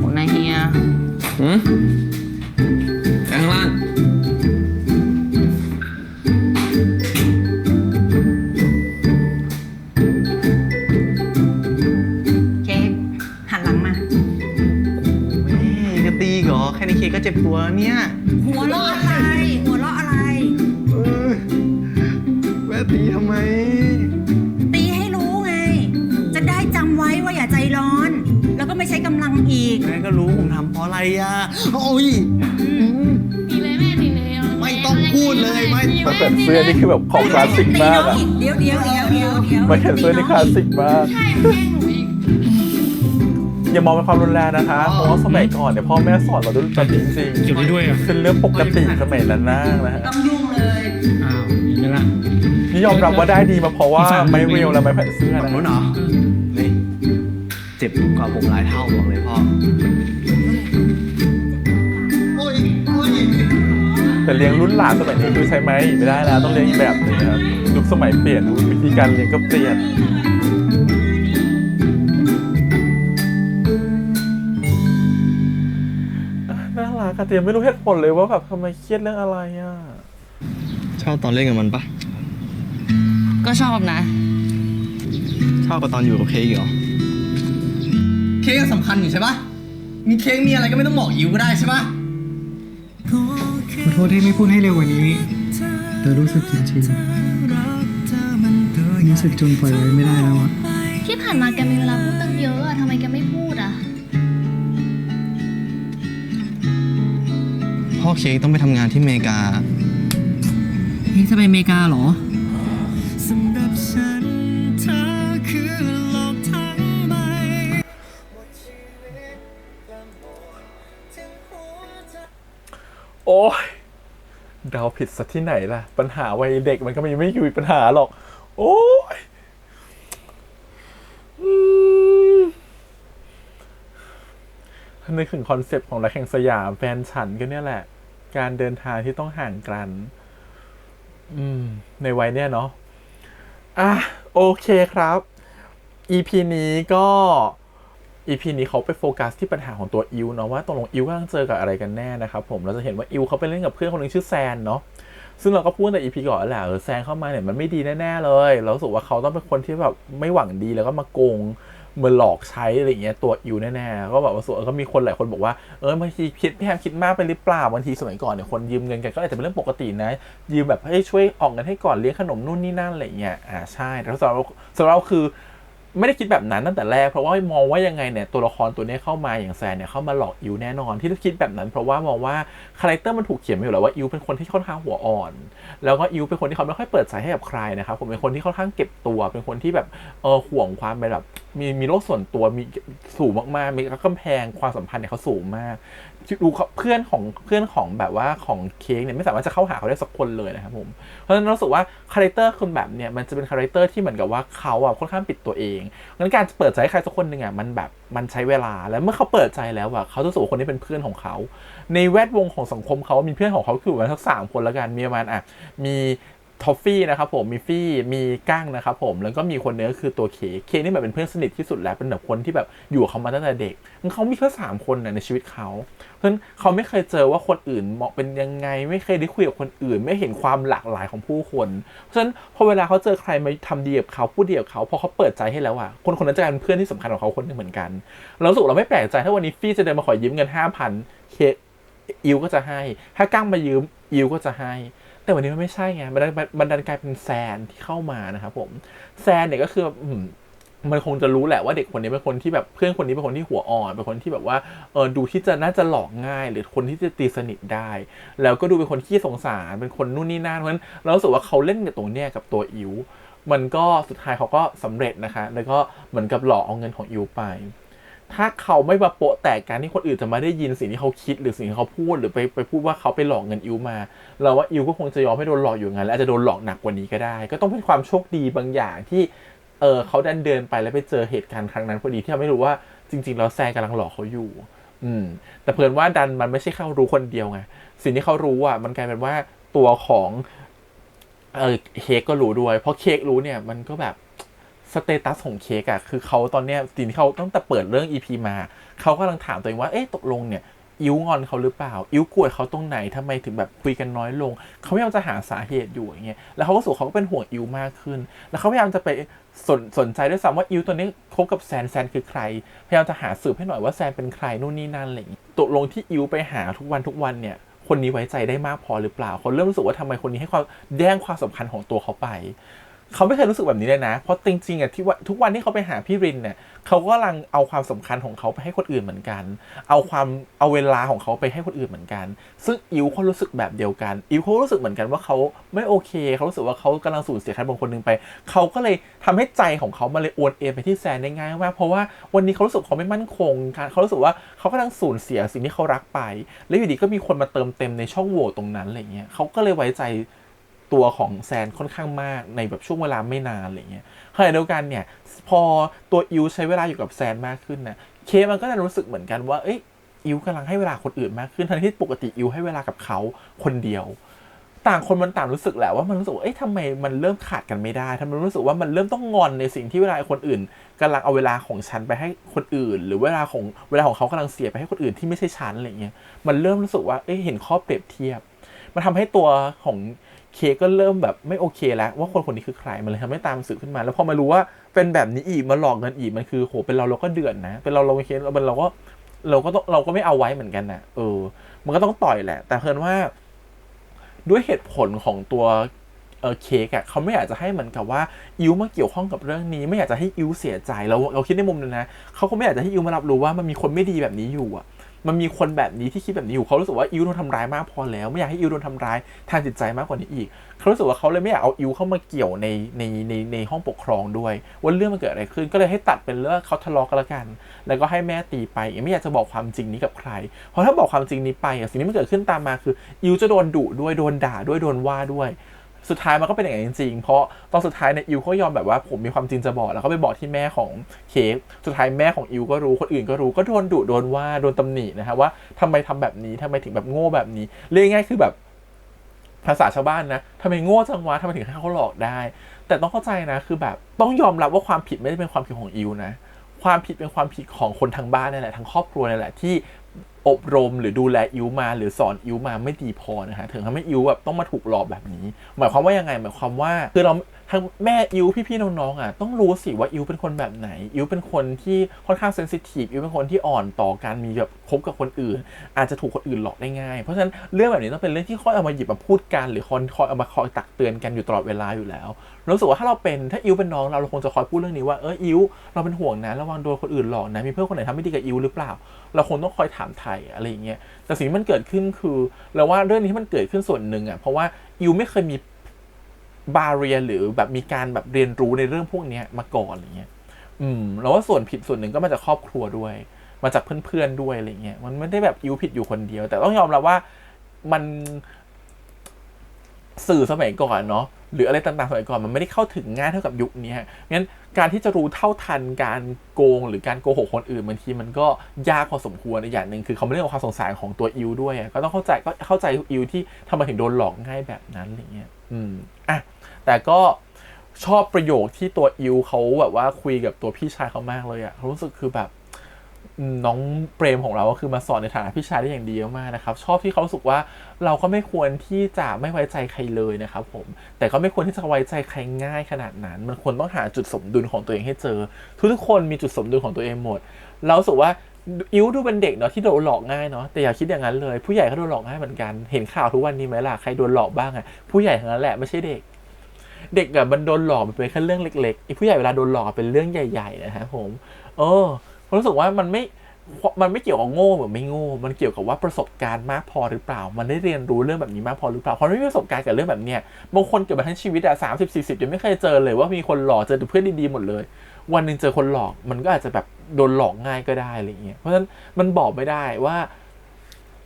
คนนายเฮีย ไปข้างล่าง เค้กหันหลังมา แม่จะตีเหรอ แค่นี้เค้กก็เจ็บตัวเนี่ย หัวเราะอะไร หัวเราะอะไร แม่ตีทำไม ตีให้รู้ไง จะได้จำไว้ว่าอย่าใจร้อน แล้วก็ไม่ใช้กำลังอีก แม่ก็รู้ผมทำเพราะอะไรอ่ะ โอ้ย ตีเลยแม่ตีเลย ไม่ต้องพูดเลยไม่ มาเปลี่ยนเสื้อนี่คือแบบของคลาสสิก ตี มาก น้อง อะ อีกเดี๋ยวมาเขียนเสื้อนี่คลาสสิกมาก ใช่แกล้งหนูอีก อย่ามองเป็นความรุนแรงนะคะ เพราะว่าสมัยก่อนเนี่ยพ่อแม่สอนเราด้วยแบบนี้จริงๆ เกี่ยวด้วยอ่ะ เป็นเรื่องปกติสมัยนั้นนะฮะ ต้องยุ่งเลย อ้าวอย่างนี้ละ นี่ยอมรับว่าได้ดีมาเพราะว่า อีกฝั่งหนึ่ง ไม่เรียวและไม่แผ่นเสื้อ ฝั่ง นะ นู้นเหรอ นี่ เจ็บกว่าผมหลายเท่าบอกเลยพ่อ โอ้ย แต่เลี้ยงรุ่นหลานสมัยนี้คือใช้ไหมไม่ได้แล้วต้องเลี้ยงอีกแบบหนึงนะครับยุคสมัยเปลี่ยนวิธีการเลี้ยงก็เปลี่ยนน่ารักอะแต่ยังไม่รู้เหตุผลเลยว่าแบบทำไมเครียดเรื่องอะไรอ่ะ ชอบตอนเล่นกับมันปะ ก็ชอบนะ ชอบกว่าตอนอยู่กับเค้กเหรอ เค้กสำคัญอยู่ใช่ปะมีเค้กมีอะไรก็ไม่ต้องบอกอิวก็ได้ใช่ปะ ขอโทษที่ไม่พูดให้เร็วกว่านี้ แต่รู้สึกจริงๆรู้สึกจนปล่อยไว้ไม่ได้แล้วอะ ที่ผ่านมาแกมีเวลาพูดตั้งเยอะอะทำไมแกไม่พูดอะ พ่อเค้กต้องไปทำงานที่อเมริกา นี่จะไปอเมริกาเหรอ โอ้ยเดาผิดซะที่ไหนล่ะ ปัญหาวัยเด็กมันก็ไม่อยู่ปัญหาหรอก โอ้ยนึกถึงคอนเซปต์ของรักแห่งสยามแฟนฉันก็เนี่ยแหละ การเดินทางที่ต้องห่างกันในวัยเนี้ยเนาะโอเคครับ EP นี้ก็ EP นี้เขาไปโฟกัสที่ปัญหาของตัวอิวเนาะว่าตกลงอิวกำลังเจอกับอะไรกันแน่นะครับผมเราจะเห็นว่าอิวเขาไปเล่นกับเพื่อนคนหนึงชื่อแซนเนาะซึ่งเราก็พูดใน EP ก่อนแหละแซนเข้ามาเนี่ยมันไม่ดีแน่ๆเลยเรารู้สึกว่าเขาต้องเป็นคนที่แบบไม่หวังดีแล้วก็มาโกงมาหลอกใช้อะไรอย่างเงี้ยตัวอิวแน่ๆก็แบบว่าส่วนก็มีคนหลายคนบอกว่าบางทีพี่แฮมคิดมากไปหรือเปล่าบางทีสมัยก่อนเนี่ยคนยืมเงินกันก็อาจจะเป็นเรื่องปกตินะยืมแบบให้ช่วยออกเงินให้ก่อนเลี้ยงขนมนู่นนี่นั่นอะไรอย่างเงี้ยใช่แต่สำหรับเราคือไม่ได้คิดแบบนั้นตั้งแต่แรกเพราะว่ามองว่ายังไงเนี่ยตัวละครตัวนี้เข้ามาอย่างแซนเนี่ยเข้ามาหลอกอิวแน่นอนที่คิดแบบนั้นเพราะว่ามองว่าคาแรคเตอร์มันถูกเขียนมาอยู่แล้วว่าอิวเป็นคนที่ค่อนข้างหัวอ่อนแล้วก็อิวเป็นคนที่เขาไม่ค่อยเปิดใจให้กับใครนะครับผมเป็นคนที่ค่อนข้างเก็บตัวเป็นคนที่แบบห่วงความเป็นแบบมีโลกส่วนตัวมีสูงมากๆมีกำแพงความสัมพันธ์เนี่ยเขาสูงมากดูเพื่อนของแบบว่าของเค้กเนี่ยไม่สามารถจะเข้าหาเขาได้สักคนเลยนะครับผมเพราะฉะนั้นรู้สึกว่าคาแรคเตอร์คนแบบเนี่ยมันจะเป็นคาแรคเตอร์ที่เหมือนกับว่าเขาค่อนข้างปิดตัวเองงั้นการจะเปิดใจให้ใครสักคนหนึ่งมันใช้เวลาแล้วเมื่อเขาเปิดใจแล้วเขาจะรู้สึกว่าคนนี้เป็นเพื่อนของเขาในแวดวงของสังคมเขามีเพื่อนของเขาคือประมาณสัก3 คนแล้วกันมีประมาณมีทอฟฟี่นะครับผมมีฟี่มีก้างนะครับผมแล้วก็มีคนนึงก็คือตัวเคนี่แบบเป็นเพื่อนสนิทที่สุดแล้วเป็นแบบคนที่แบบอยู่กับเขามาตั้งแต่เด็กเขามีแค่3 คนในชีวิตเขาเพราะฉะนั้นเขาไม่เคยเจอว่าคนอื่นเหมาะเป็นยังไงไม่เคยได้คุยกับคนอื่นไม่เห็นความหลากหลายของผู้คนเพราะฉะนั้นพอเวลาเขาเจอใครมาทำดีกับเขาพูดดีกับเขาพอเขาเปิดใจให้แล้วคนนั้นจะกลายเป็นเพื่อนที่สำคัญของเขาคนนึงเหมือนกันเรารู้สึกเราไม่แปลกใจถ้าวันนี้ฟี่จะเดินมาขอยืมเงิน 5,000 เคอิวก็จะให้ถ้าก้างมายืมอิวก็จะให้แต่วันนี้มันไม่ใช่ไงมันดันกลายเป็นแซนที่เข้ามานะครับผมแซนเนี่ยก็คือ มันคงจะรู้แหละว่าเด็กคนนี้เป็นคนที่แบบเพื่อนคนนี้เป็นคนที่หัวอ่อนเป็นคนที่แบบว่าดูที่จะน่าจะหลอกง่ายหรือคนที่จะตีสนิทได้แล้วก็ดูเป็นคนขี้สงสารเป็นคนนู่นนี่นั่นเพราะฉะนั้นเรารู้สึกว่าเขาเล่นกับตรงเนี้ยกับตัวอิ๋วมันก็สุดท้ายเขาก็สำเร็จนะคะแล้วก็เหมือนกับหลอกเอาเงินของอิ๋วไปถ้าเขาไม่มาโปะแตกการที่คนอื่นจะมาได้ยินสิ่งที่เขาคิดหรือสิ่งที่เขาพูดหรือไปพูดว่าเขาไปหลอกเงินอิ๋วมาเราว่าอิ๋วก็คงจะยอมให้โดนหลอกอยู่งั้นและอาจจะโดนหลอกหนักกว่านี้ก็ได้ก็ต้องเป็นความโชคดีบางอย่างที่เขาเดินไปแล้วไปเจอเหตุการณ์ครั้งนั้นพอดีที่ทำให้รู้ว่าจริงๆแล้วแซนกำลังหลอกเขาอยู่แต่เพิ่นว่าดันมันไม่ใช่เขารู้คนเดียวไงสิ่งที่เขารู้อ่ะมันกลายเป็นว่าตัวของเค้กก็รู้ด้วยเพราะเค้กรู้เนี่ยมันก็แบบสเตตัสของเค้กอ่ะคือเขาตอนเนี้ยสิ่งที่เขาตั้งแต่เปิดเรื่อง EP มาเขากำลังถามตัวเองว่าตกลงเนี่ยอิ๋วงอนเขาหรือเปล่าอิ๋วกลัวเขาตรงไหนทำไมถึงแบบคุยกันน้อยลงเขาพยายามจะหาสาเหตุอยู่อย่างเงี้ยแล้วเขาก็รู้สึกเขาก็เป็นห่วงอิ๋วมากขึ้นแล้วเขาพยายามจะไปสนใจด้วยซ้ำว่าอิ๋วตัวนี้คบกับแซนคือใครพยายามจะหาสืบให้หน่อยว่าแซนเป็นใครนู่นนี่นั่นอะไรอย่างเงี้ยตกลงที่อิ๋วไปหาทุกวันเนี่ยคนนี้ไว้ใจได้มากพอหรือเปล่าเขาเริ่มรู้สึกว่าทำไมคนนี้ให้ความแย่งความสำคัญของตัวเขาไปเขาไม่เคยรู้สึกแบบนี้เลยนะเพราะจริงๆอ่ะที่ว่าทุกวันที่เขาไปหาพี่รินเนี่ยเขาก็กำลังเอาความสำคัญของเขาไปให้คนอื่นเหมือนกันเอาเวลาของเขาไปให้คนอื่นเหมือนกันซึ่งอิ๋วเขารู้สึกแบบเดียวกันอิ๋วเขารู้สึกเหมือนกันว่าเขาไม่โอเคเขารู้สึกว่าเขากำลังสูญเสียใครบางคนหนึ่งไปเขาก็เลยทำให้ใจของเขามาเลยโอนเอ็นไปที่แซนได้ง่ายมากเพราะว่าวันนี้เขารู้สึกเขาไม่มั่นคงเขารู้สึกว่าเขากำลังสูญเสียสิ่งที่เขารักไปแล้วอยู่ดีก็มีคนมาเติมเต็มในช่องโหว่ตรงนั้นอะไรเงี้ยเขาก็เลยไว้ใจตัวของแซนค่อนข้างมากในแบบช่วงเวลาไม่นานอะไรเงี้ยขณะเดียวกันเนี่ยพอตัวอิ๋วใช้เวลาอยู่กับแซนมากขึ้นนะเคมันก็จะรู้สึกเหมือนกันว่าอิ๋วกำลังให้เวลาคนอื่นมากขึ้นทั้งที่ปกติอิ๋วให้เวลากับเขาคนเดียวต่างคนมันต่างรู้สึกแหละว่ามันรู้สึกว่าทำไมมันเริ่มขาดกันไม่ได้ทำไมรู้สึกว่ามันเริ่มต้องงอนในสิ่งที่เวลาคนอื่นกำลังเอาเวลาของฉันไปให้คนอื่นหรือเวลาของเขากำลังเสียไปให้คนอื่นที่ไม่ใช่ฉันอะไรเงี้ยมันเริ่มรู้สึกว่าเห็นข้อเปรียบเทียบมันทำให้ตัวของเคก็เริ่มแบบไม่โอเคแล้วว่าคนนี้คือใครมันเลยทำให้ตามสืบขึ้นมาแล้วพอมารู้ว่าเป็นแบบนี้อีกมาหลอกเงินอีกมันคือโหเป็นเราก็เดือดนะเป็นเราเคเราก็ไม่เอาไว้เหมือนกันนะมันก็ต้องต่อยแหละแต่เพิ่นว่าด้วยเหตุผลของตัวเค้กอ่ะเขาไม่อยากจะให้เหมือนกับว่าอิ๋วมาเกี่ยวข้องกับเรื่องนี้ไม่อยากจะให้อิ๋วเสียใจเราคิดในมุมนึงนะเขาก็ไม่อยากจะให้อิ๋วมารับรู้ว่ามันมีคนไม่ดีแบบนี้อยู่อ่ะมันมีคนแบบนี้ที่คิดแบบนี้อยู่เขารู้สึกว่าอิ๋วโดนทำร้ายมากพอแล้วไม่อยากให้อิ๋วโดนทำร้ายทางจิตใจมากกว่านี้อีกเขารู้สึกว่าเขาเลยไม่อยากเอาอิ๋วเข้ามาเกี่ยวในห้องปกครองด้วยว่าเรื่องมันเกิดอะไรขึ้นก็เลยให้ตัดเป็นเรื่องเขาทะเลาะกันละกันแล้วก็ให้แม่ตีไปไม่อยากจะบอกความจริงนี้กับใครเพราะถ้าบอกความจริงนี้ไปสิ่งที่มันเกิดขึ้นตามมาคืออิ๋วจะโดนดุด้วยโดนด่าด้วยโดนว่าด้วยสุดท้ายมันก็เป็นอย่างนั้นจริงๆเพราะตอนสุดท้ายเนี่ยอิวก็ยอมแบบว่าผมมีความจริงจะบอกแล้วก็ไปบอกที่แม่ของเค้กสุดท้ายแม่ของอิวก็รู้คนอื่นก็รู้ก็โดนดุโดนว่าโดนตำหนินะฮะว่าทำไมทำแบบนี้ทำไมถึงแบบโง่แบบนี้เรียกง่ายคือแบบภาษาชาวบ้านนะทำไมโง่จังวะทำไมถึงให้เขาหลอกได้แต่ต้องเข้าใจนะคือแบบต้องยอมรับว่าความผิดไม่ได้เป็นความผิดของอิวนะความผิดเป็นความผิดของคนทางบ้านนี่แหละทั้งครอบครัวนี่แหละที่อบรมหรือดูแลอิ๋วมาหรือสอนอิ๋วมาไม่ดีพอนะฮะถึงทำให้อิ๋วแบบต้องมาถูกหลอกแบบนี้หมายความว่ายังไงหมายความว่าคือเราทั้งแม่อิ๋วพี่ๆน้องๆต้องรู้สิว่าอิ๋วเป็นคนแบบไหนอิ๋วเป็นคนที่ค่อนข้างเซนซิทีฟอิ๋วเป็นคนที่อ่อนต่อการมีแบบคบกับคนอื่นอาจจะถูกคนอื่นหลอกได้ง่ายเพราะฉะนั้นเรื่องแบบนี้ต้องเป็นเรื่องที่ค่อยเอามาหยิบมาพูดกันหรือคอยเอามาคอยตักเตือนกันอยู่ตลอดเวลาอยู่แล้วรู้สึกว่าถ้าอิ๋วเป็นน้องเราคงจะคอยพูดเรื่องนี้ว่าอิ๋วเราเป็นห่วงนะระวังโดนคนอื่นหลอกนะมีเพื่อนคนไหนทำไม่ดีกับอิ๋วหรือเปล่าเราคงต้องคอยถามไถ่อะไรอย่างเงี้ยแต่สิ่งที่มันเกิดขึ้นคือเราว่าเรื่องนี้ที่มันเกิดขึ้นส่วนหนึ่งเพราะว่าอิ๋วไม่เคยมีบาเรียหรือแบบมีการแบบเรียนรู้ในเรื่องพวกนี้มาก่อนอะไรเงี้ยเราว่าส่วนผิดส่วนหนึ่งก็มาจากครอบครัวด้วยมาจากเพื่อนๆด้วยอะไรเงี้ยมันไม่ได้แบบอิ๋วผิดอยู่คนเดียวแต่ต้องยอมรับว่ามันสื่อสมัยก่อนเนาะหรืออะไรต่างๆสมัยก่อนมันไม่ได้เข้าถึงง่ายเท่ากับยุคนี้งั้นการที่จะรู้เท่าทันการโกงหรือการโกหกคนอื่นบางทีมันก็ยากพอสมควรอย่างหนึ่งคือเขาไม่ได้เอาความสงสัยของตัวอิวด้วยก็ต้องเข้าใจอิวที่ทำไมถึงโดนหลอกง่ายแบบนั้นอะไรเงี้ยแต่ก็ชอบประโยคที่ตัวอิวเขาแบบว่าคุยกับตัวพี่ชายเขามากเลยเขารู้สึกคือแบบน้องเปรมของเราก็คือมาสอนในฐานะพี่ชายได้อย่างดีมากนะครับชอบที่เขารู้สึกว่าเราก็ไม่ควรที่จะไม่ไว้ใจใครเลยนะครับผมแต่ก็ไม่ควรที่จะไว้ใจใครง่ายขนาดนั้นมันควรต้องหาจุดสมดุลของตัวเองให้เจอทุกคนมีจุดสมดุลของตัวเองหมดเรารู้สึกว่าอิ๋วดูเป็นเด็กเนาะที่โดนหลอกง่ายเนาะแต่อย่าคิดอย่างนั้นเลยผู้ใหญ่ก็โดนหลอกง่ายเหมือนกันเห็นข่าวทุกวันนี้ไหมล่ะใครโดนหลอกบ้างผู้ใหญ่ทั้งนั้นแหละไม่ใช่เด็ก เด็กมันโดนหลอกมันเป็นแค่เรื่องเล็กๆไอ้ผู้ใหญ่เวลาโดนหลอกเป็นเรื่องใหญ่ๆนะฮะผมผมรู้สึกว่ามันไม่เกี่ยวกับโง่หรือไม่โง่มันเกี่ยวกับว่าประสบการณ์มากพอหรือเปล่ามันได้เรียนรู้เรื่องแบบนี้มากพอหรือเปล่าพอไม่มีประสบการณ์กับเรื่องแบบเนี้ยบางคนเกิดมาทั้งชีวิต30-40ยังไม่เคยเจอเลยว่ามีคนหลอกเจอแต่เพื่อนดีๆหมดเลยวันนึงเจอคนหลอกมันก็อาจจะแบบโดนหลอกง่ายก็ได้อะไรเงี้ยเพราะฉะนั้นมันบอกไม่ได้ว่า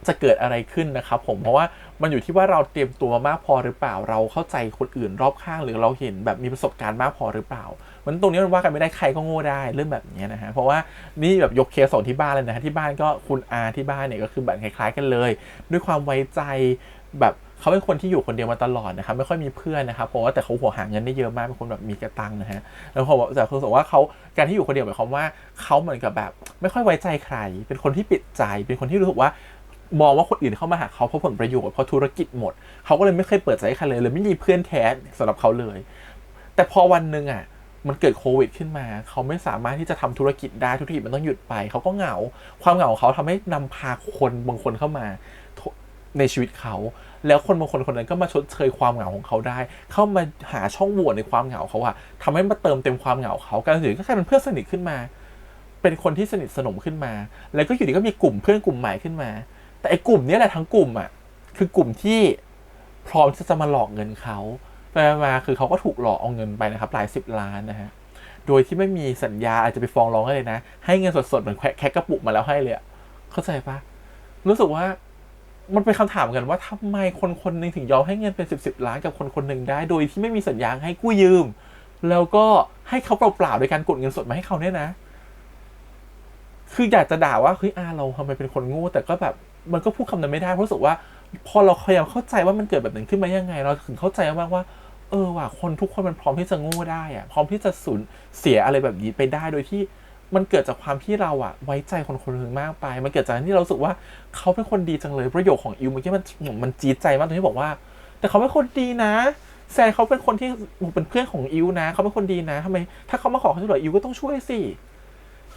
จะเกิดอะไรขึ้นนะครับผมเพราะว่ามันอยู่ที่ว่าเราเตรียมตัวมากพอหรือเปล่าเราเข้าใจคนอื่นรอบข้างหรือเราเห็นแบบมีประสบการณ์มากพอหรือเปล่ามันตรงนี้มันว่ากันไม่ได้ใครก็โง่ได้เรื่องแบบนี้นะฮะเพราะว่านี่แบบยกเคสที่บ้านเลยนะฮะที่บ้านก็คุณอาที่บ้านเนี่ยก็คือแบบคล้ายๆกันเลยด้วยความไว้ใจแบบเขาเป็นคนที่อยู่คนเดียวมาตลอดนะครับไม่ค่อยมีเพื่อนนะครับเพราะว่าแต่เขาหัวหาเงินได้เยอะมากเป็นคนแบบมีกระตังนะฮะแล้วพอแต่คือบอกว่าเขาการที่อยู่คนเดียวหมายความว่าเขาเหมือนกับแบบไม่ค่อยไว้ใจใครเป็นคนที่ปิดใจเป็นคนที่รู้สึกว่ามองว่าคนอื่นเข้ามาหาเขาเพราะผลประโยชน์เพราะธุรกิจหมดเขาก็เลยไม่เคยเปิดใจให้ใครเลยไม่มีเพื่อนแท้สำหรับเขาเลยแต่พอวันนึงมันเกิดโควิดขึ้นมาเขาไม่สามารถที่จะทำธุรกิจได้ธุรกิจมันต้องหยุดไปเขาก็เหงาความเหงาของเขาทำให้นำพาคนบางคนเข้ามาในชีวิตเขาแล้วคนบางคนคนนั้นก็มาชดเชยความเหงาของเขาได้เข้ามาหาช่องโหว่ในความเหงาเขาทำให้มาเติมเต็มความเหงาเขาการสื่อก็กลายเป็นเพื่อนสนิทขึ้นมาเป็นคนที่สนิทสนมขึ้นมาแล้วก็อยู่ดีก็มีกลุ่มเพื่อนกลุ่มใหม่ขึ้นมาแต่ไอ้กลุ่มนี้แหละทั้งกลุ่มคือกลุ่มที่พร้อมที่จะมาหลอกเงินเขาไปมาคือเขาก็ถูกหลอกเอาเงินไปนะครับหลาย10 ล้านนะฮะโดยที่ไม่มีสัญญาอาจจะไปฟ้องร้องเลยนะให้เงินสดๆเหมือนแค่กระปุกมาแล้วให้เลยเข้าใจปะรู้สึกว่ามันเป็นคำถามกันว่าทำไมคนนึงถึงยอมให้เงินเป็น10 ล้านกับคนนึงได้โดยที่ไม่มีสัญญาให้กู้ยืมแล้วก็ให้เขาเปล่าๆโดยการกดเงินสดมาให้เขาเนี่ยนะคืออยากจะด่าว่าเฮ้ยเราทำไมเป็นคนโง่แต่ก็แบบมันก็พูดคำนั้นไม่ได้เพราะรู้สึกว่าพอเราพยายามเข้าใจว่ามันเกิดแบบนั้นขึ้นมายังไงเราถึงเข้าใจมากว่าว่ะคนทุกคนมันพร้อมที่จะโง่ได้พร้อมที่จะสูญเสียอะไรแบบนี้ไปได้โดยที่มันเกิดจากความที่เราไว้ใจคนนึงมากไปมันเกิดจากที่เรารู้สึกว่าเขาเป็นคนดีจังเลยประโยคของอิวเมื่อกี้มันจี๊ดใจมากตรงที่บอกว่าแต่เขาเป็นคนดีนะแซนเขาเป็นคนที่เป็นเพื่อนของอิวนะเขาเป็นคนดีนะทำไมถ้าเขามาขอความช่วยเหลืออิวก็ต้องช่วยส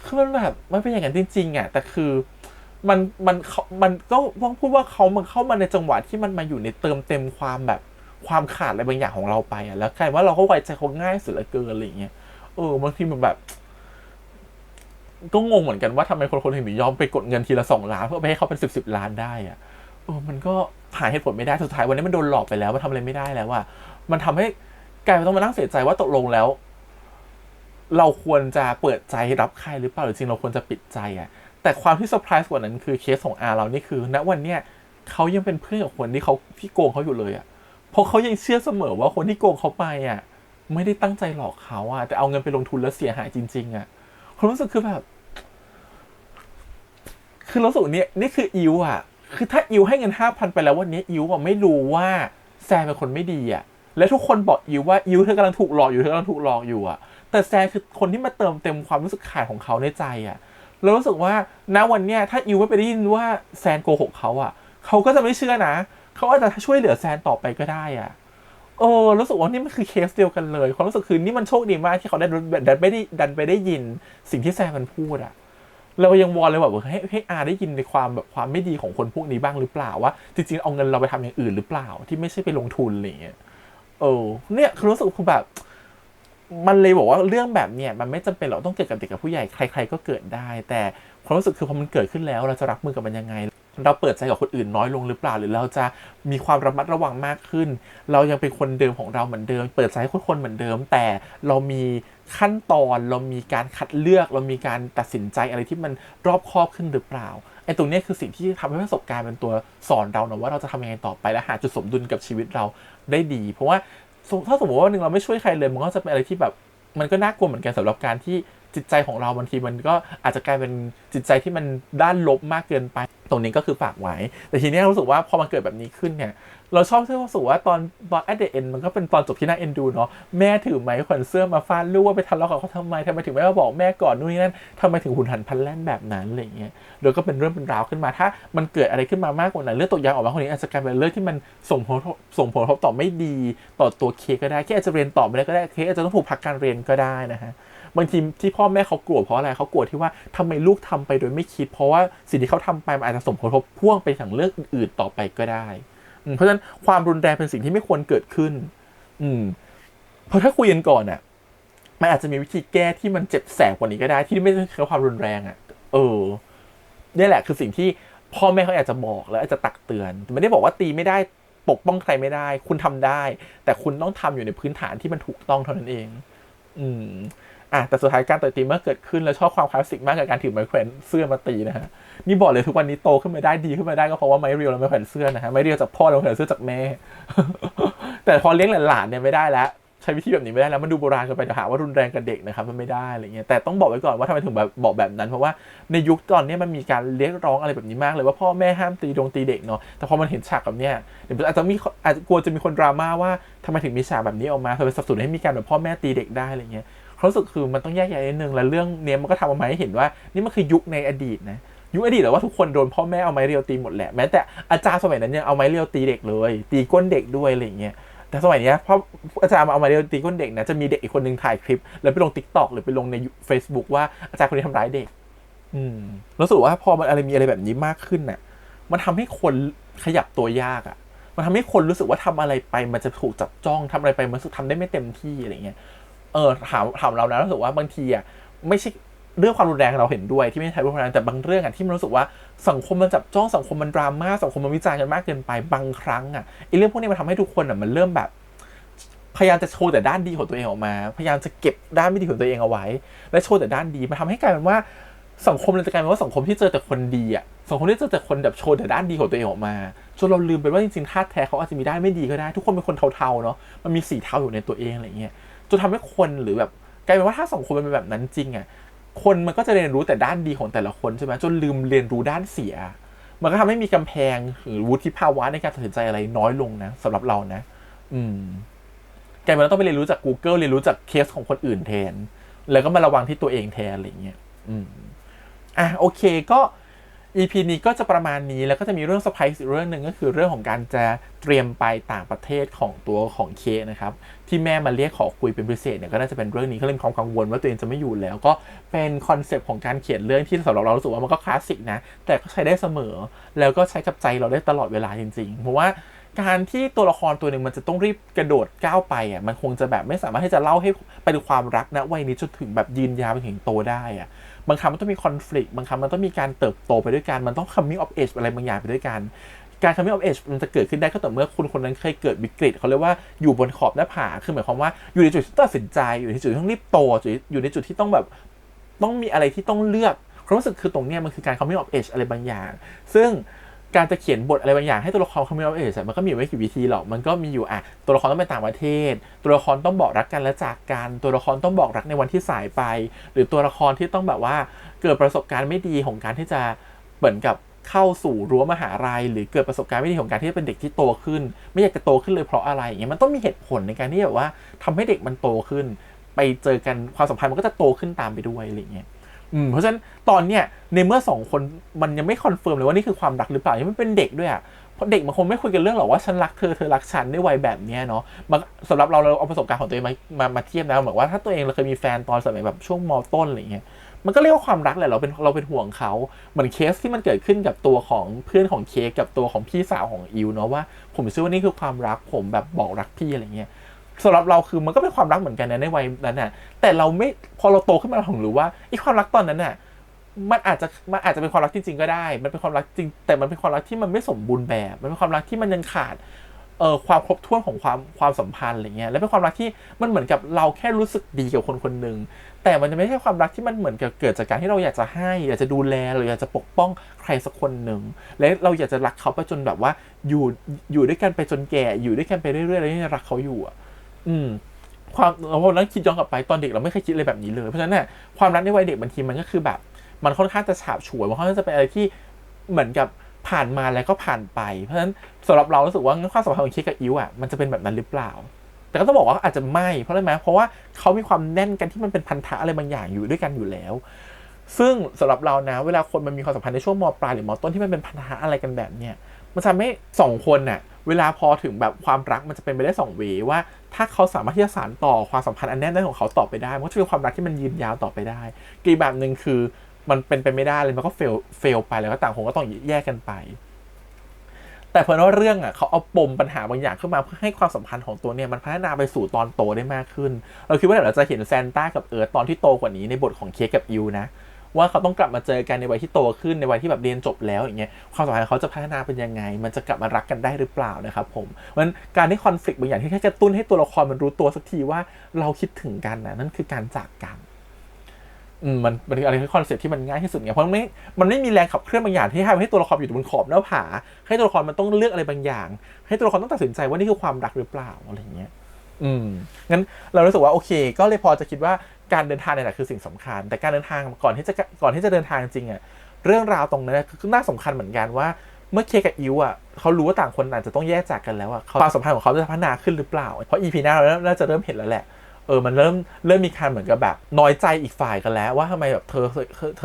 ิคือมันแบบมันเป็นอย่างนั้นจริงๆแต่คือมันก็ต้องพูดว่าเขาเข้ามาในจังหวะที่มันมาอยู่ในเติมเต็มความแบบความขาดอะไรบางอย่างของเราไปแล้วกลายว่าเราก็ไว้ใจเขาง่ายสุดเหลือเกินอะไรอย่างเงี้ยบางทีมันแบบก็งงเหมือนกันว่าทำไมคนถึงยอมไปกดเงินทีละ2 ล้านเพื่อไปให้เขาเป็น10 ล้านได้มันก็หาเหตุผลไม่ได้สุดท้ายวันนี้มันโดนหลอกไปแล้วมันทำอะไรไม่ได้แล้วมันทำให้กลายเป็นต้องมานั่งเสียใจว่าตกลงแล้วเราควรจะเปิดใจรับใครหรือเปล่าหรือจริงเราควรจะปิดใจแต่ความที่เซอร์ไพรส์กว่านั้นคือเคสของเรานี่คือณวันเนี้ยเขายังเป็นเพื่อนกับคนที่โกงเขาอยู่เลยเพราะเขายังเชื่อเสมอว่าคนที่โกงเขาไปไม่ได้ตั้งใจหลอกเขาแต่เอาเงินไปลงทุนแล้วเสียหายจริงๆความรู้สึกคือแบบคือรู้สึกนี่คืออิวคือถ้าอิวให้เงิน 5,000 ไปแล้ววันนี้อิวไม่รู้ว่าแซนเป็นคนไม่ดีและทุกคนบอกอิวว่าอิวเธอกำลังถูกหลอกอยู่แต่แซนคือคนที่มาเติมเต็มความรู้สึกขาดของเขาในใจเรารู้สึกว่าณวันเนี้ยถ้าอิวไม่ไปได้ยินว่าแซนโกหกเขาเขาก็จะไม่เชื่อนะเขาอาจจะช่วยเหลือแซนต่อไปก็ได้รู้สึกว่านี่มันคือเคสเดียวกันเลยความรู้สึกคือนี่มันโชคดีมากที่เขาดันไปได้ยินสิ่งที่แซนมันพูดเรายังวอนเลยว่าให้ได้ยินในความแบบความไม่ดีของคนพวกนี้บ้างหรือเปล่าว่าจริงๆเอาเงินเราไปทำอย่างอื่นหรือเปล่าที่ไม่ใช่ไปลงทุนอะไรอย่างเงี้ยเนี่ยคือรู้สึกคือแบบมันเลยบอกว่าเรื่องแบบเนี้ยมันไม่จำเป็นหรอกต้องเกิดกับเด็กกับผู้ใหญ่ใครๆก็เกิดได้แต่ความรู้สึกคือพอมันเกิดขึ้นแล้วเราจะรับมือกับมันยังไงเราเปิดใจกับคนอื่นน้อยลงหรือเปล่าหรือเราจะมีความระมัดระวังมากขึ้นเรายังเป็นคนเดิมของเราเหมือนเดิมเปิดใจให้คนเหมือนเดิมแต่เรามีขั้นตอนเรามีการคัดเลือกเรามีการตัดสินใจอะไรที่มันรอบคอบขึ้นหรือเปล่าไอ้ตรงนี้คือสิ่งที่ทำให้ประสบการณ์เป็นตัวสอนเราว่าเราจะทำยังไงต่อไปและหาจุดสมดุลกับชีวิตเราได้ดีเพราะว่าถ้าสมมติว่าวันนึงเราไม่ช่วยใครเลยมันก็จะเป็นอะไรที่แบบมันก็น่ากลัวเหมือนกันสำหรับการที่จิตใจของเราบางทีมันก็อาจจะกลายเป็นจิตใจที่มันด้านลบมากเกินไปตรงนี้ก็คือฝากไว้แต่ทีนี้รู้สึกว่าพอมันเกิดแบบนี้ขึ้นเนี่ยเราชอบที่รู้สึกว่าตอน at the end มันก็เป็นตอนจบที่น่าเอ็นดูเนาะแม่ถือไม้แขวนเสื้อมาฟาดลูกว่าไปทะเลาะกับเขาทำไมถึงไม่มาบอกแม่ก่อนนู่นนี่นั่นทำไมถึงหุนหันพลันแล่นแบบนั้นอะไรเงี้ยโดยก็เป็นเรื่องเป็นราวขึ้นมาถ้ามันเกิดอะไรขึ้นมามากกว่านั้นเรื่องตกยางออกมาคนนี้อาจจะกลายเป็นเรื่องที่มันส่งผลกระทบต่อไม่ดีต่อตัวเคก็ได้อาจจะเรียนต่อไม่ได้ก็ได้เคอาจจะต้องถูกพักการเรียนก็ได้นะฮะบางทีที่พ่อแม่เขากลัวเพราะอะไรเขากลัวที่ว่าทำไมลูกทำไปโดยไม่คิดเพราะว่าสิ่งที่เขาทำไปมันอาจจะส่งผลกระทบพ่วงไปถึงเรื่องอื่นๆต่อไปก็ได้เพราะฉะนั้นความรุนแรงเป็นสิ่งที่ไม่ควรเกิดขึ้น เพราะถ้าคุยกันก่อนอ่ะมันอาจจะมีวิธีแก้ที่มันเจ็บแสบกว่านี้ก็ได้ที่ไม่ต้องใช้ความรุนแรงอ่ะนี่แหละคือสิ่งที่พ่อแม่เขาอยากจะบอกแล้วอาจจะตักเตือนไม่ได้บอกว่าตีไม่ได้ปกป้องใครไม่ได้คุณทำได้แต่คุณต้องทำอยู่ในพื้นฐานที่มันถูกต้องเท่านั้นเองแต่สุดท้ายการต่อยตีเมื่อเกิดขึ้นแล้วชอบความคลาสสิกมากกับการถือไม้แขวนเสื้อมาตีนะฮะนี่บอกเลยทุกวันนี้โตขึ้นมาได้ดีขึ้นมาได้ก็เพราะว่าไม้เรียวและไม้แขวนเสื้อนะฮะไม้เรียวจากพ่อแล้วไม้แขวนเสื้อจากแม่ แต่พอเลี้ยงหลานๆเนี่ยไม่ได้แล้วใช้วิธีแบบนี้ไม่ได้แล้วมันดูโบราณเกินไปจะหาว่ารุนแรงกับเด็กนะครับมันไม่ได้อะไรเงี้ยแต่ต้องบอกไว้ก่อนว่าทำไมถึงบอกแบบนั้นเพราะว่าในยุคตอนนี้มันมีการเรียกร้องอะไรแบบนี้มากเลยว่าพ่อแม่ห้ามตีเด็กเนาะแต่พอมันเห็นฉากแบบเนี้ยเดี๋ยวอาจจะกลัวจะมีคนดราม่าว่าทำไมถึงมีฉากแบบนี้ออกมาทำไมสนับสนุนให้มีการแบบพ่อแม่ตีเด็กได้อะไรเงี้ยเขารู้สึกคือมันต้องแยกแยะนิดนึงและเรื่องเนี้ยมันก็ทำออกมาให้เห็นว่านี่มันคือยุคในอดีตนะยุคอดีตแต่ว่าทุกคนโดนพ่อแม่เอาไม้เรียวตีหมดแหละแม้แต่อาจารย์สมัยนั้นยังเอาไม้เรียวตีเด็กเลยตีก้นเด็กด้วยอะไรเงี้ยแต่สมัยนี้พออาจารย์มาเอามาเรียนตีก้นเด็กนะจะมีเด็กอีกคนนึงถ่ายคลิปแล้วไปลง TikTok หรือไปลงใน Facebook ว่าอาจารย์คนนี้ทำร้ายเด็กรู้สึกว่าพอมันมีอะไรแบบนี้มากขึ้นน่ะมันทำให้คนขยับตัวยากอ่ะมันทำให้คนรู้สึกว่าทำอะไรไปมันจะถูกจับจ้องทำอะไรไปมันรู้สึกทำได้ไม่เต็มที่อะไรเงี้ยถามเรานะรู้สึกว่าบางทีอ่ะไม่ใช่เรื่องความรุนแรงเราเห็นด้วยที่ไม่ใช่รุนแรงแต่บางเรื่องอ่ะที่มันรู้สึกว่าสังคมมันจับจ้องสังคมมันดราม่าสังคมมันวิจารณ์กันมากเกินไปบางครั้งอ่ะไอ้เรื่องพวกนี้มันทำให้ทุกคนอ่ะมันเริ่มแบบพยายามจะโชว์แต่ด้านดีของตัวเองออกมาพยายามจะเก็บด้านไม่ดีของตัวเองเอาไว้และโชว์แต่ด้านดีมันทำให้กลายเป็นว่าสังคมมันจะกลายเป็นว่าสังคมที่เจอแต่คนดีอ่ะสังคมที่เจอแต่คนแบบโชว์แต่ด้านดีของตัวเองออกมาจนเราลืมไปว่าจริงๆท่าแท้เขาอาจจะมีด้านไม่ดีก็ได้ทุกคนเป็นคนเทาๆเนาะมันมีสีเทาอยู่ในตัวเองอะไรเงี้ยจนทำให้คนหรือแบบกลายเป็นว่าถ้าสังคมมันเป็นแบบนั้นจริงอ่ะคนมันก็จะเรียนรู้แต่ด้านดีของแต่ละคนใช่ไหมจนลืมเรียนรู้ด้านเสียมันก็ทำให้มีกำแพงหรือวุฒิภาวะในการตัดสินใจอะไรน้อยลงนะสำหรับเรานะแกมันต้องไปเรียนรู้จาก Google เรียนรู้จากเคสของคนอื่นแทนแล้วก็มาระวังที่ตัวเองแทนอะไรเงี้ยโอเคก็ EP นี้ก็จะประมาณนี้แล้วก็จะมีเรื่องเซอร์ไพรส์อีกเรื่องนึงก็คือเรื่องของการจะเตรียมไปต่างประเทศของตัวของเคนะครับที่แม่มาเรียกขอคุยเป็นพิเศษเนี่ยก็น่าจะเป็นเรื่องนี้เขาเล่นความกังวลว่าตัวเองจะไม่อยู่แล้วก็เป็นคอนเซปต์ของการเขียนเรื่องที่สำหรับเรารู้สึกว่ามันก็คลาสสิกนะแต่ก็ใช้ได้เสมอแล้วก็ใช้กับใจเราได้ตลอดเวลาจริงๆเพราะว่าการที่ตัวละครตัวหนึ่งมันจะต้องรีบกระโดดก้าวไปอ่ะมันคงจะแบบไม่สามารถที่จะเล่าให้ไปถึงความรักณวัยนี้จนถึงแบบยืนยาวไปถึงโตได้อ่ะบางครั้งมันต้องมีคอนฟลิกต์บางครั้งมันต้องมีการเติบโตไปด้วยกันมันต้อง coming of age อะไรบางอย่างไปด้วยกันการ coming of age มันจะเกิดขึ้นได้ก็ต่อเมื่อคนนั้นเคยเกิดวิกฤตเขาเรียกว่าอยู่บนขอบหน้าผาคือหมายความว่าอยู่ในจุดที่ตัดสินใจอยู่ในจุดที่ต้องรีบโตอยู่ในจุดที่ต้องแบบต้องมีอะไรที่ต้องเลือกความรู้สึกคือตรงเนี้ยมันคือการ coming of age อะไรบางอย่างซึ่งการจะเขียนบทอะไรบางอย่างให้ตัวละคร coming of age มันก็มีไม่กี่วิธีหรอกมันก็มีอยู่ตัวละครต้องไปต่างประเทศตัวละครต้องบอกรักกันและจากกันตัวละครต้องบอกรักในวันที่สายไปหรือตัวละครที่ต้องแบบว่าเกิดประสบการณ์ไม่ดีของการที่จะเหมือนกับเข้าสู่รั้วมหาลัยหรือเกิดประสบการณ์ไม่ดีของการที่เป็นเด็กที่โตขึ้นไม่อยากจะโตขึ้นเลยเพราะอะไรอย่างเงี้ยมันต้องมีเหตุผลในการที่แบบว่าทำให้เด็กมันโตขึ้นไปเจอกันความสัมพันธ์มันก็จะโตขึ้นตามไปด้วยอะไรเงี้ยเพราะฉะนั้นตอนเนี้ยในเมื่อ2คนมันยังไม่คอนเฟิร์มเลยว่านี่คือความรักหรือเปล่ายังไม่เป็นเด็กด้วยเพราะเด็กมันคงไม่คุยกันเรื่องหรอกว่าฉันรักเธอรักฉันในวัยแบบนี้เนาะสำหรับเราเอาประสบการณ์ของตัวเองมาเทียบนะเหมือนว่าถ้าตัวเองเราเคยมีแฟนตอนสมัยแบบช่วงม.ต้นอะไรเงี้ยมันก็เรียกว่าความรักแหละเราเป็นห่วงเขาเหมือนเคสที่มันเกิดขึ้นกับตัวของเพื่อนของเค้กกับตัวของพี่สาวของอิวเนาะว่าผมเชื่อว่านี่คือความรักผมแบบบอกรักพี่อะไรเงี้ยสำหรับเราคือมันก็เป็นความรักเหมือนกันนะในวัยนั้นน่ะแต่เราไม่พอเราโตขึ้นมาเราถึงรู้ว่าไอ้ความรักตอนนั้นน่ะมันอาจจะเป็นความรักจริงๆก็ได้มันเป็นความรักจริงแต่มันเป็นความรักที่มันไม่สมบูรณ์แบบมันเป็นความรักที่มันยังขาดความครบถ้วนของความสัมพันธ์อะไรเงี้ยและเป็นความรักที่มันเหมือนกับเราแค่รู้สึกดีกับคนคนนึงแต่มันจะไม่ใช่ความรักที่มันเหมือนกับเกิดจากการที่เราอยากจะให้อยากจะดูแลหรืออยากจะปกป้องใครสักคนหนึ่งและเราอยากจะรักเขาไปจนแบบว่าอยู่ด้วยกันไปจนแก่อยู่ด้วยกันไปเรื่อยๆแล้วยังรักเขาอยู่ความเราพอนั้นคิดย้อนกลับไปตอนเด็กเราไม่เคยคิดอะไรแบบนี้เลยเพราะฉะนั้นเนี่ยความรักในวัยเด็กบางทีมันก็คือแบบมันค่อนข้างจะฉาบฉวยมันค่อนข้างจะเป็นอะไรที่เหมือนกับผ่านมาแล้วก็ผ่านไปเพราะฉะนั้นสำหรับเรารู้สึกว่าความสัมพันธ์ของเค้กกับอิ๋วมันจะเป็นแบบนั้นหรือเปล่าแต่ก็ต้องบอกว่าอาจจะไม่เพราะอะไรไหมเพราะว่าเขามีความแน่นกันที่มันเป็นพันธะอะไรบางอย่างอยู่ด้วยกันอยู่แล้วซึ่งสำหรับเรานะเวลาคนมันมีความสัมพันธ์ในช่วงม.ปลายหรือม.ต้นที่มันเป็นพันธะอะไรกันแบบเนี้ยมันทำให้2คนน่ะเวลาพอถึงแบบความรักมันจะเป็นไปได้2เวว่าถ้าเขาสามารถที่จะสานต่อความสัมพันธ์อันแน่นของเขาต่อไปได้มันก็จะเป็นความรักที่มันยืนยาวต่อไปได้อีกแบบนึงคือมันเป็นไปไม่ได้เลยมันก็เฟลไปแล้วก็ต่างคนก็ต้องแยกกันไป แต่เพราะว่าเรื่องอ่ะเขาเอาปมปัญหาบางอย่างขึ้นมาเพื่อให้ความสัมพันธ์ของตัวเนี่ยมันพัฒนาไปสู่ตอนโตได้มากขึ้นเราคิดว่าเดี๋ยวเราจะเห็นแซนต้ากับเอิร์ธตอนที่โตกว่านี้ในบทของเค้กกับอิวนะว่าเขาต้องกลับมาเจอกันในวัยที่โตขึ้นในวัยที่แบบเรียนจบแล้วอย่างเงี้ยความสัมพันธ์เขาจะพัฒนาเป็นยังไงมันจะกลับมารักกันได้หรือเปล่านะครับผมมันการที่คอนฟ lict บางอย่างที่แค่กระตุ้นให้ตัวละครมันรู้ตัวสักทีว่าเราคิดถึงกันนะนั่นคือการจากกันมันอะไรคือคอนเซ็ปต์ที่มันง่ายที่สุดไงเพราะมันไม่มีแรงขับเคลื่อนบางอย่างที่ทำให้ตัวละครอยู่บนขอบหน้าผาให้ตัวละครมันต้องเลือกอะไรบางอย่างให้ตัวละครต้องตัดสินใจว่านี่คือความรักหรือเปล่าอะไรเงี้ยงั้นเรารู้สึกว่าโอเคก็เลยพอจะคิดว่าการเดินทางเนี่ยแหละคือสิ่งสำคัญแต่การเดินทางก่อนที่จะเดินทางจริงอ่ะเรื่องราวตรงนั้นคือน่าสำคัญเหมือนกันว่าเมื่อเคกับอิวอ่ะเขารู้ว่าต่างคนอาจจะต้องแยกจากกันแล้วอ่ะความสัมพันธ์ของเขาจะพัฒนาขึ้นหรือเปล่าเพราะ EP หน้าเราน่าจะเริ่มเห็นแล้วแหละมันเริ่มมีการเหมือนกับแบบน้อยใจอีกฝ่ายกันแล้วว่าทำไมแบบเธ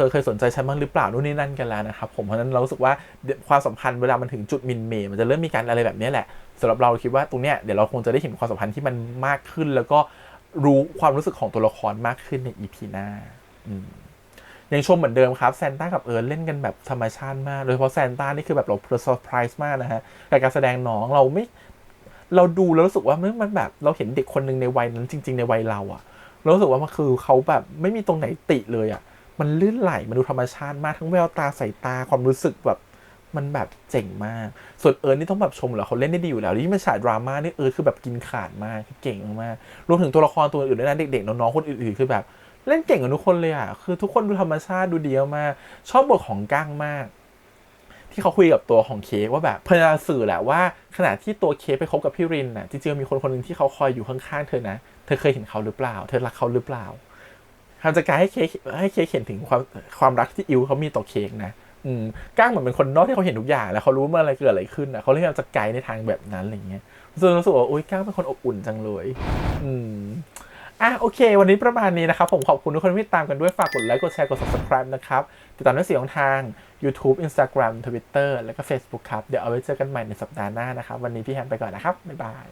อเคยสนใจฉันบ้างหรือเปล่านู่นนี่นั่นกันแล้วนะครับผมเพราะฉะนั้นเรารู้สึกว่าความสัมพันธ์เวลามันถึงจุดมินเมย์มันจะเริ่มมีการอะไรแบบนี้แหละสำหรับเราคิดว่าตรงเนี้ยเดี๋ยวเราคงจะได้เห็นความสัมพันธ์ที่มันมากขึ้นแล้วก็รู้ความรู้สึกของตัวละครมากขึ้นใน EP หน้ายังชมเหมือนเดิมครับแซนต้ากับเอิร์ธเล่นกันแบบธรรมชาติมากโดยเฉพาะแซนต้านี่คือแบบเราเซอร์ไพรส์มากนะฮะกับการแสดงน้องเราดูแล้วรู้สึกว่ามันแบบเราเห็นเด็กคนหนึ่งในวัยนั้นจริงๆในวัยเราอะเรารู้สึกว่ามันคือเขาแบบไม่มีตรงไหนติเลยอะมันลื่นไหลมันดูธรรมชาติมากทั้งแววตาสายตาความรู้สึกแบบมันแบบเจ๋งมากส่วนเอิร์ธนี่ต้องแบบชมเหรอเขาเล่นได้ดีอยู่แล้วที่มันฉายดราม่านี่คือแบบกินขาดมากเก่งมากรวมถึงตัวละครตัวอื่นด้วยนะเด็กๆน้องๆคนอื่นๆคือแบบเล่นเก่งกับทุกคนเลยอะคือทุกคนดูธรรมชาติดูดีมากชอบบทของก้างมากที่เขาคุยกับตัวของเค้กว่าแบบพยายามสื่อแหละว่าขณะที่ตัวเค้กไปคบกับพี่รินน่ะจริงๆมีคนคนนึงที่เขาคอยอยู่ข้างๆเธอนะเธอเคยเห็นเขาหรือเปล่าเธอรักเขาหรือเปล่าทำจากการให้เค้กเห็นถึงความรักที่อิวเขามีต่อเค้กนะก้างเหมือนเป็นคนนอกที่เขาเห็นทุกอย่างแล้วเขารู้เมื่ออะไรเกิดอะไรขึ้นอ่ะเขาเลยจะไกด์ในทางแบบนั้นอะไรเงี้ยรู้สึกว่าโอ๊ยก้างเป็นคนอบอุ่นจังเลยโอเควันนี้ประมาณนี้นะครับผมขอบคุณทุกคนที่ตามกันด้วยฝากกดไลค์กดแชร์กด subscribe นะครับติดตามด้วยเสียงทาง YouTube Instagram Twitter แล้วก็ Facebook ครับเดี๋ยวเอาไว้เจอกันใหม่ในสัปดาห์หน้านะครับวันนี้พี่แฮมไปก่อนนะครับบ๊ายบาย